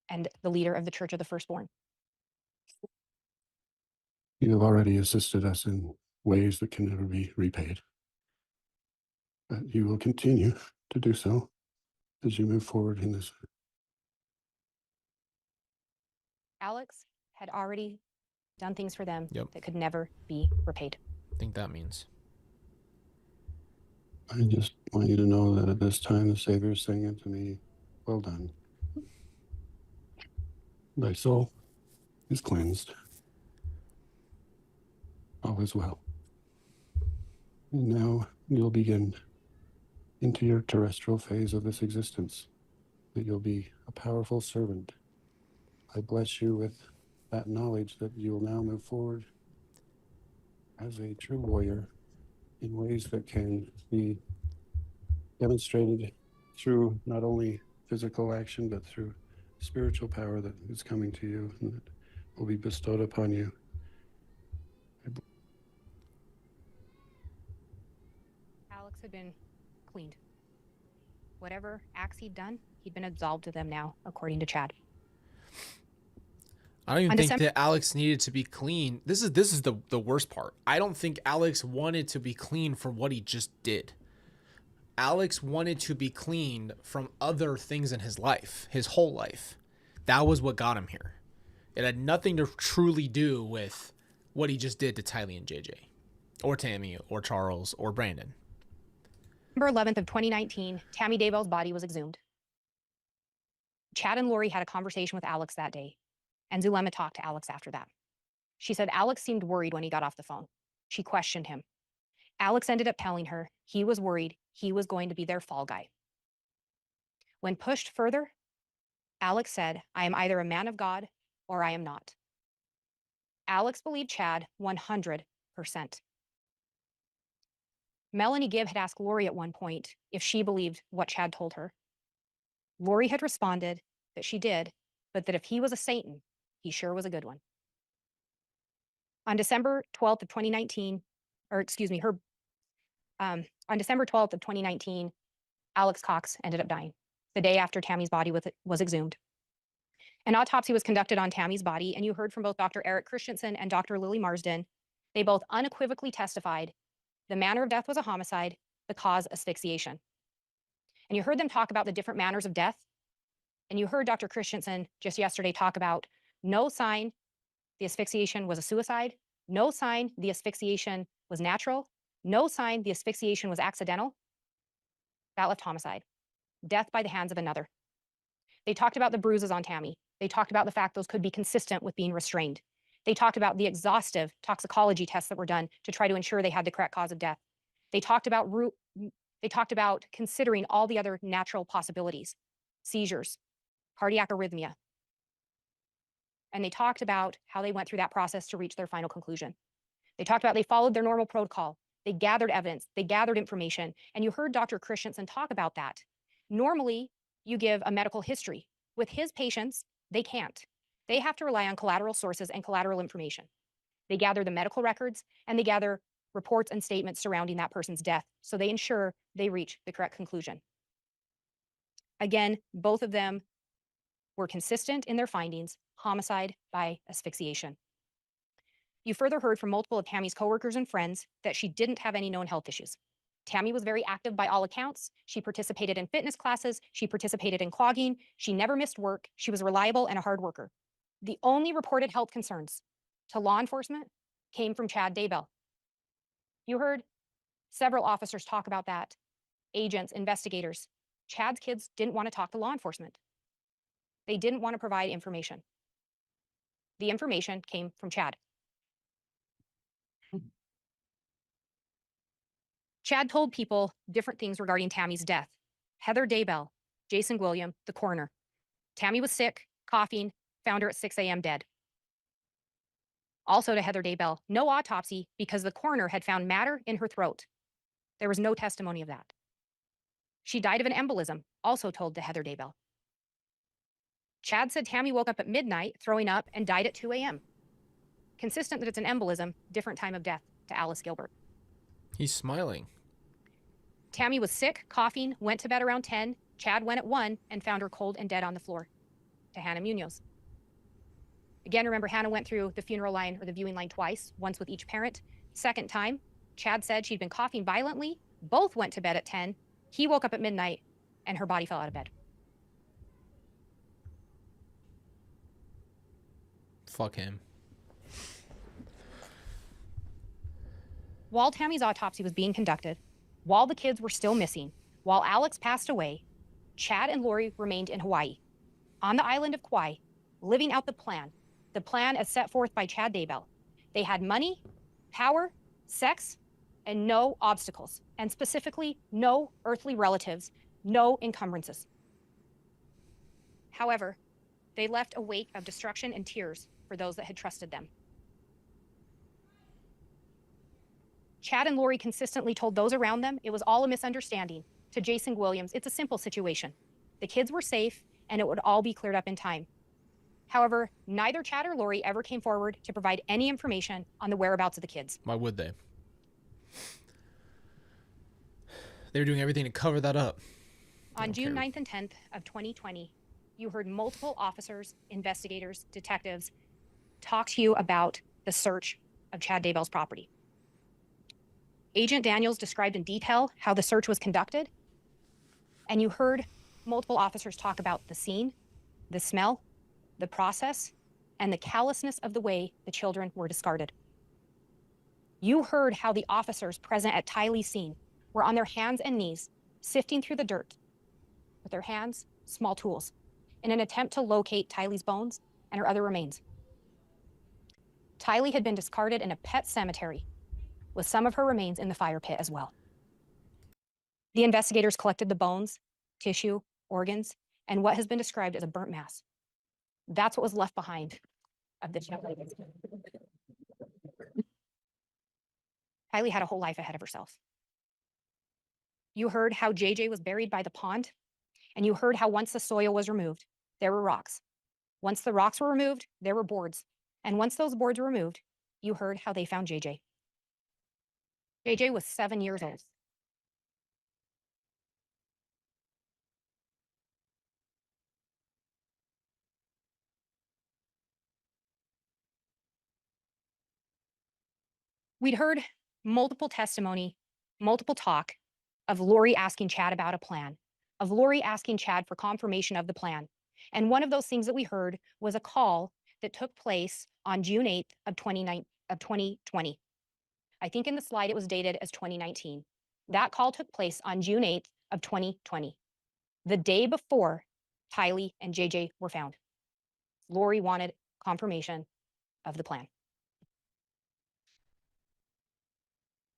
and the leader of the Church of the Firstborn. You have already assisted us in ways that can never be repaid. But you will continue to do so as you move forward in this. Alex had already done things for them Yep. that could never be repaid. I think that means. I just want you to know that at this time the Savior is saying unto me, well done. Thy soul is cleansed. All is well. And now you'll begin into your terrestrial phase of this existence, that you'll be a powerful servant. I bless you with that knowledge that you will now move forward as a true warrior in ways that can be demonstrated through not only physical action, but through spiritual power that is coming to you and that will be bestowed upon you. Alex had been cleaned. Whatever acts he'd done, he'd been absolved of them now, according to Chad. I don't even think that Alex needed to be clean. This is the worst part. I don't think Alex wanted to be clean for what he just did. Alex wanted to be cleaned from other things in his life, his whole life. That was what got him here. It had nothing to truly do with what he just did to Tylee and JJ, or Tammy, or Charles, or Brandon. November 11th of 2019, Tammy Daybell's body was exhumed. Chad and Lori had a conversation with Alex that day, and Zulema talked to Alex after that. She said Alex seemed worried when he got off the phone. She questioned him. Alex ended up telling her he was worried he was going to be their fall guy. When pushed further, Alex said, I am either a man of God or I am not. Alex believed Chad 100%. Melanie Gibb had asked Lori at one point if she believed what Chad told her. Lori had responded that she did, but that if he was a Satan, he sure was a good one. On December 12th of 2019, on December 12th of 2019, Alex Cox ended up dying the day after Tammy's body was exhumed. An autopsy was conducted on Tammy's body, and you heard from both Dr. Eric Christensen and Dr. Lily Marsden They both unequivocally testified the manner of death was a homicide, the cause asphyxiation. And you heard them talk about the different manners of death. And you heard Dr. Christensen just yesterday talk about no sign the asphyxiation was a suicide, no sign the asphyxiation was natural, no sign the asphyxiation was accidental. That left homicide, death by the hands of another. They talked about the bruises on Tammy. They talked about the fact those could be consistent with being restrained. They talked about the exhaustive toxicology tests that were done to try to ensure they had the correct cause of death. They talked about considering all the other natural possibilities, seizures, cardiac arrhythmia. And they talked about how they went through that process to reach their final conclusion. They talked about they followed their normal protocol. They gathered evidence, they gathered information, and you heard Dr. Christensen talk about that. Normally, you give a medical history. With his patients, they can't. They have to rely on collateral sources and collateral information. They gather the medical records and they gather reports and statements surrounding that person's death, so they ensure they reach the correct conclusion. Again, both of them were consistent in their findings, homicide by asphyxiation. You further heard from multiple of Tammy's coworkers and friends that she didn't have any known health issues. Tammy was very active by all accounts. She participated in fitness classes. She participated in clogging. She never missed work. She was reliable and a hard worker. The only reported health concerns to law enforcement came from Chad Daybell. You heard several officers talk about that, agents, investigators. Chad's kids didn't want to talk to law enforcement. They didn't want to provide information. The information came from Chad. Chad told people different things regarding Tammy's death. Heather Daybell, Jason William, the coroner. Tammy was sick, coughing, found her at 6 a.m. dead. Also to Heather Daybell, no autopsy because the coroner had found matter in her throat. There was no testimony of that. She died of an embolism, also told to Heather Daybell. Chad said Tammy woke up at midnight, throwing up, and died at 2 a.m. Consistent that it's an embolism, different time of death to Alice Gilbert. He's smiling. Tammy was sick, coughing, went to bed around 10. Chad went at 1 and found her cold and dead on the floor to Hannah Munoz. Again, remember, Hannah went through the funeral line or the viewing line twice, once with each parent. Second time, Chad said she'd been coughing violently. Both went to bed at 10. He woke up at midnight and her body fell out of bed. Fuck him. While Tammy's autopsy was being conducted, while the kids were still missing, while Alex passed away, Chad and Lori remained in Hawaii, on the island of Kauai, living out the plan as set forth by Chad Daybell. They had money, power, sex, and no obstacles, and specifically no earthly relatives, no encumbrances. However, they left a wake of destruction and tears for those that had trusted them. Chad and Lori consistently told those around them it was all a misunderstanding. To Jason Williams, it's a simple situation. The kids were safe and it would all be cleared up in time. However, neither Chad or Lori ever came forward to provide any information on the whereabouts of the kids. Why would they? They were doing everything to cover that up. On June 9th and 10th of 2020, you heard multiple officers, investigators, detectives talk to you about the search of Chad Daybell's property. Agent Daniels described in detail how the search was conducted, and you heard multiple officers talk about the scene, the smell, the process, and the callousness of the way the children were discarded. You heard how the officers present at Tylee's scene were on their hands and knees, sifting through the dirt with their hands, small tools, in an attempt to locate Tylee's bones and her other remains. Tylee had been discarded in a pet cemetery with some of her remains in the fire pit as well. The investigators collected the bones, tissue, organs, and what has been described as a burnt mass. That's what was left behind of the child. Tylee had a whole life ahead of herself. You heard how JJ was buried by the pond, and you heard how once the soil was removed, there were rocks. Once the rocks were removed, there were boards. And once those boards were removed, you heard how they found JJ. JJ was 7 years old. We'd heard multiple testimony, multiple talk of Lori asking Chad about a plan, of Lori asking Chad for confirmation of the plan. And one of those things that we heard was a call that took place on June 8th of 2020. I think in the slide it was dated as 2019. That call took place on June 8th of 2020, the day before Tylee and JJ were found. Lori wanted confirmation of the plan.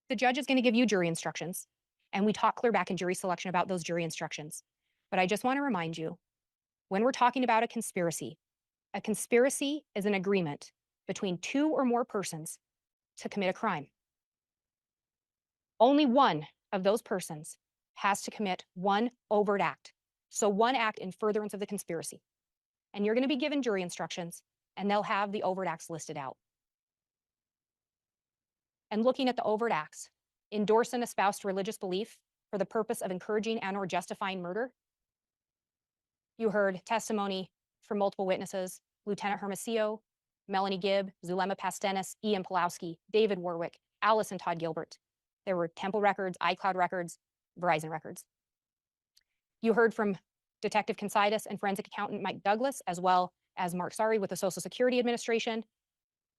The judge is going to give you jury instructions, and we talk clear back in jury selection about those jury instructions. But I just want to remind you, when we're talking about a conspiracy is an agreement between two or more persons to commit a crime. Only one of those persons has to commit one overt act. So one act in furtherance of the conspiracy. And you're going to be given jury instructions, and they'll have the overt acts listed out. And looking at the overt acts, endorse and espouse religious belief for the purpose of encouraging and or justifying murder. You heard testimony from multiple witnesses, Lieutenant Hermosillo, Melanie Gibb, Zulema Pastenis, Ian Pulowski, David Warwick, Alice and Todd Gilbert. There were Temple records, iCloud records, Verizon records. You heard from Detective Considus and forensic accountant Mike Douglas, as well as Mark Sari with the Social Security Administration,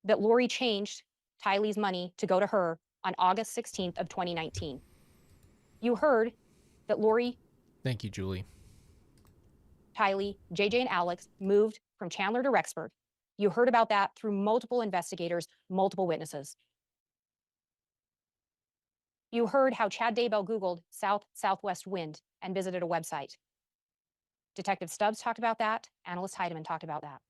that Lori changed Tylee's money to go to her on August 16th of 2019. You heard that Lori, Thank you, Julie. Tylee, JJ, and Alex moved from Chandler to Rexburg. You heard about that through multiple investigators, multiple witnesses. You heard how Chad Daybell Googled south-southwest wind and visited a website. Detective Stubbs talked about that. Analyst Heidemann talked about that.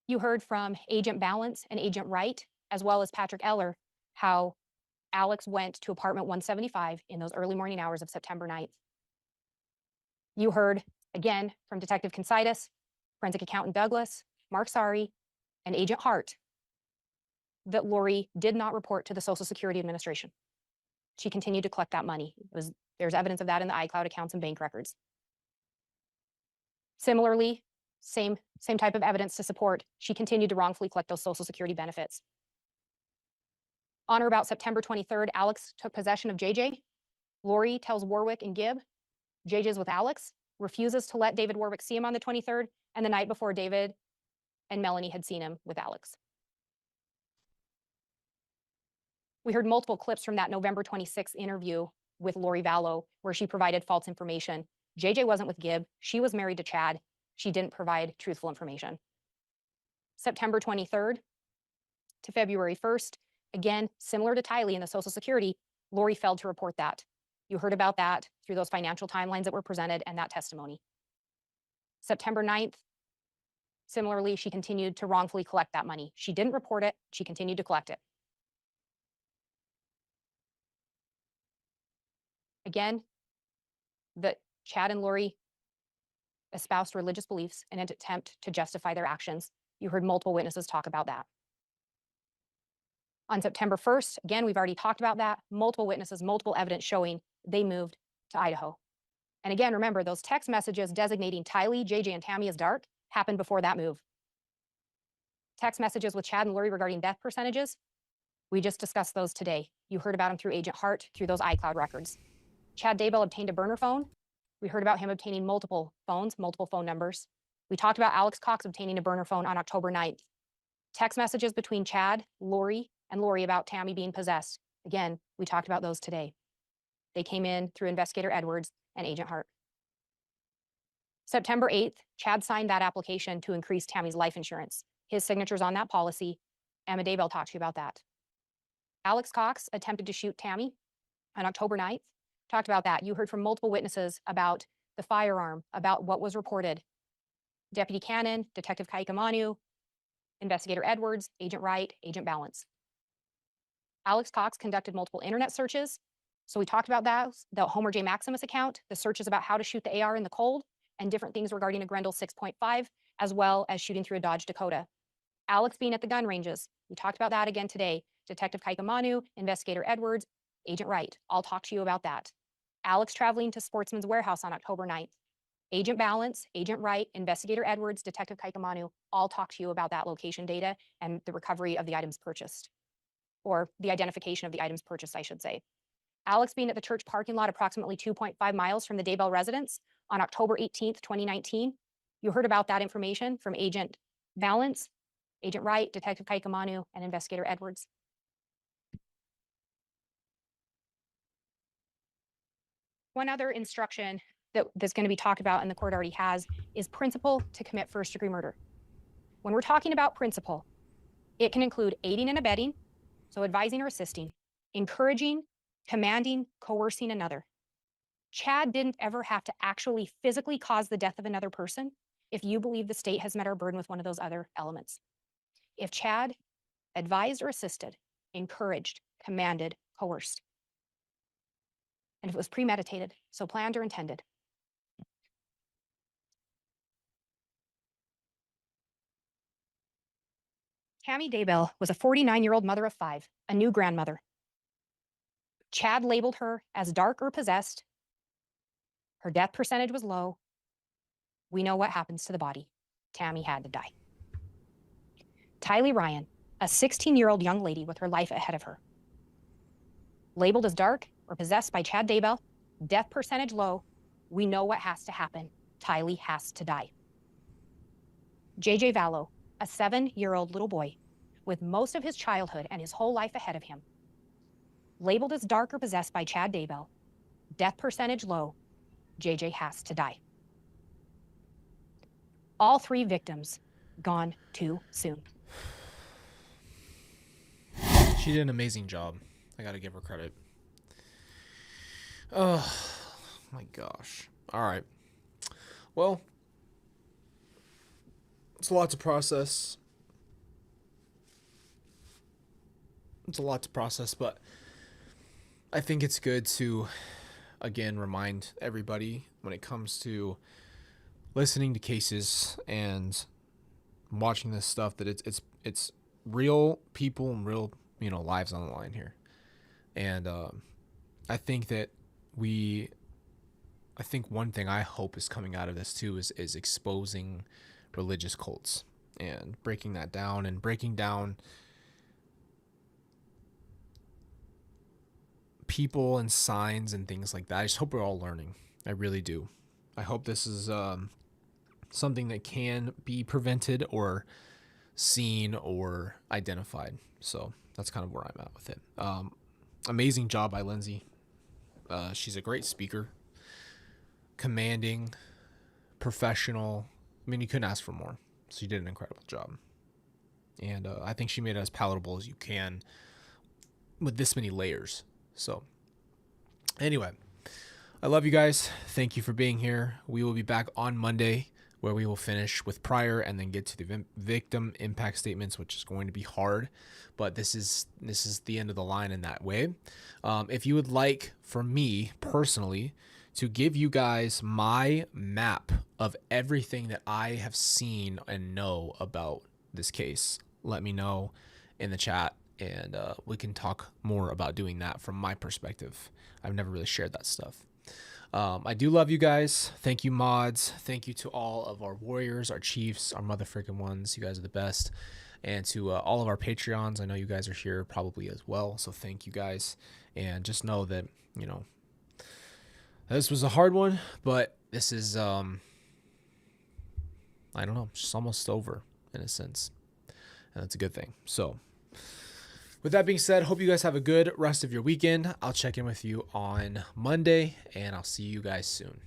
You heard from Agent Balance and Agent Wright, as well as Patrick Eller, how Alex went to apartment 175 in those early morning hours of September 9th. You heard, again, from Detective Considus, forensic accountant Douglas, Mark Sari, and Agent Hart, that Lori did not report to the Social Security Administration. She continued to collect that money. There's evidence of that in the iCloud accounts and bank records. Similarly, same type of evidence to support, she continued to wrongfully collect those Social Security benefits. On or about September 23rd, Alex took possession of JJ. Lori tells Warwick and Gibb, JJ's with Alex, refuses to let David Warwick see him on the 23rd, and the night before, David and Melanie had seen him with Alex. We heard multiple clips from that November 26th interview with Lori Vallow, where she provided false information. JJ wasn't with Gibb. She was married to Chad. She didn't provide truthful information. September 23rd to February 1st, again, similar to Tylee in the Social Security, Lori failed to report that. You heard about that through those financial timelines that were presented and that testimony. September 9th, similarly, she continued to wrongfully collect that money. She didn't report it. She continued to collect it. Again, that Chad and Lori espoused religious beliefs in an attempt to justify their actions. You heard multiple witnesses talk about that. On September 1st, again, we've already talked about that. Multiple witnesses, multiple evidence showing they moved to Idaho. And again, remember, those text messages designating Tylee, JJ, and Tammy as dark happened before that move. Text messages with Chad and Lori regarding death percentages, we just discussed those today. You heard about them through Agent Hart, through those iCloud records. Chad Daybell obtained a burner phone. We heard about him obtaining multiple phones, multiple phone numbers. We talked about Alex Cox obtaining a burner phone on October 9th. Text messages between Chad, Lori, and Lori about Tammy being possessed. Again, we talked about those today. They came in through Investigator Edwards and Agent Hart. September 8th, Chad signed that application to increase Tammy's life insurance. His signature's on that policy. Emma Daybell talked to you about that. Alex Cox attempted to shoot Tammy on October 9th. Talked about that. You heard from multiple witnesses about the firearm, about what was reported. Deputy Cannon, Detective Kaikamanu, Investigator Edwards, Agent Wright, Agent Balance. Alex Cox conducted multiple internet searches. So we talked about that, the Homer J. Maximus account, the searches about how to shoot the AR in the cold, and different things regarding a Grendel 6.5, as well as shooting through a Dodge Dakota. Alex being at the gun ranges. We talked about that again today. Detective Kaikamanu, Investigator Edwards, Agent Wright. I'll talk to you about that. Alex traveling to Sportsman's Warehouse on October 9th. Agent Balance, Agent Wright, Investigator Edwards, Detective Kaikamanu all talked to you about that location data and the recovery of the items purchased, or the identification of the items purchased, I should say. Alex being at the church parking lot approximately 2.5 miles from the Daybell residence on October 18th, 2019. You heard about that information from Agent Balance, Agent Wright, Detective Kaikamanu, and Investigator Edwards. One other instruction that's going to be talked about and the court already has is principle to commit first-degree murder. When we're talking about principle, it can include aiding and abetting, so advising or assisting, encouraging, commanding, coercing another. Chad didn't ever have to actually physically cause the death of another person if you believe the state has met our burden with one of those other elements. If Chad advised or assisted, encouraged, commanded, coerced, and if it was premeditated, so planned or intended. Tammy Daybell was a 49-year-old mother of 5, a new grandmother. Chad labeled her as dark or possessed. Her death percentage was low. We know what happens to the body. Tammy had to die. Tylee Ryan, a 16-year-old young lady with her life ahead of her. Labeled as dark or possessed by Chad Daybell, death percentage low. We know what has to happen. Tylee has to die. JJ Vallow, a 7-year-old little boy with most of his childhood and his whole life ahead of him. Labeled as dark or possessed by Chad Daybell, death percentage low. JJ has to die. All 3 victims gone too soon. She did an amazing job. I gotta give her credit. Oh my gosh. All right. Well, it's a lot to process. But I think it's good to, again, remind everybody when it comes to listening to cases and watching this stuff that it's real people and real, lives on the line here. And I think that one thing I hope is coming out of this too is exposing religious cults and breaking that down and breaking down people and signs and things like that. I just hope we're all learning. I really do. I hope this is something that can be prevented or seen or identified. So that's kind of where I'm at with it. Amazing job by Lindsay. She's a great speaker, commanding, professional. I mean, you couldn't ask for more. So you did an incredible job. And I think she made it as palatable as you can with this many layers. So anyway, I love you guys. Thank you for being here. We will be back on Monday where we will finish with prior and then get to the victim impact statements, which is going to be hard, but this is the end of the line in that way. If you would like for me personally to give you guys my map of everything that I have seen and know about this case, let me know in the chat, and we can talk more about doing that from my perspective. I've never really shared that stuff. I do love you guys. Thank you, mods. Thank you to all of our warriors, our chiefs, our mother freaking ones. You guys are the best. And to all of our Patreons, I know you guys are here probably as well. So thank you guys. And just know that, this was a hard one, but this is, I don't know, just almost over in a sense. And that's a good thing. So with that being said, hope you guys have a good rest of your weekend. I'll check in with you on Monday, and I'll see you guys soon.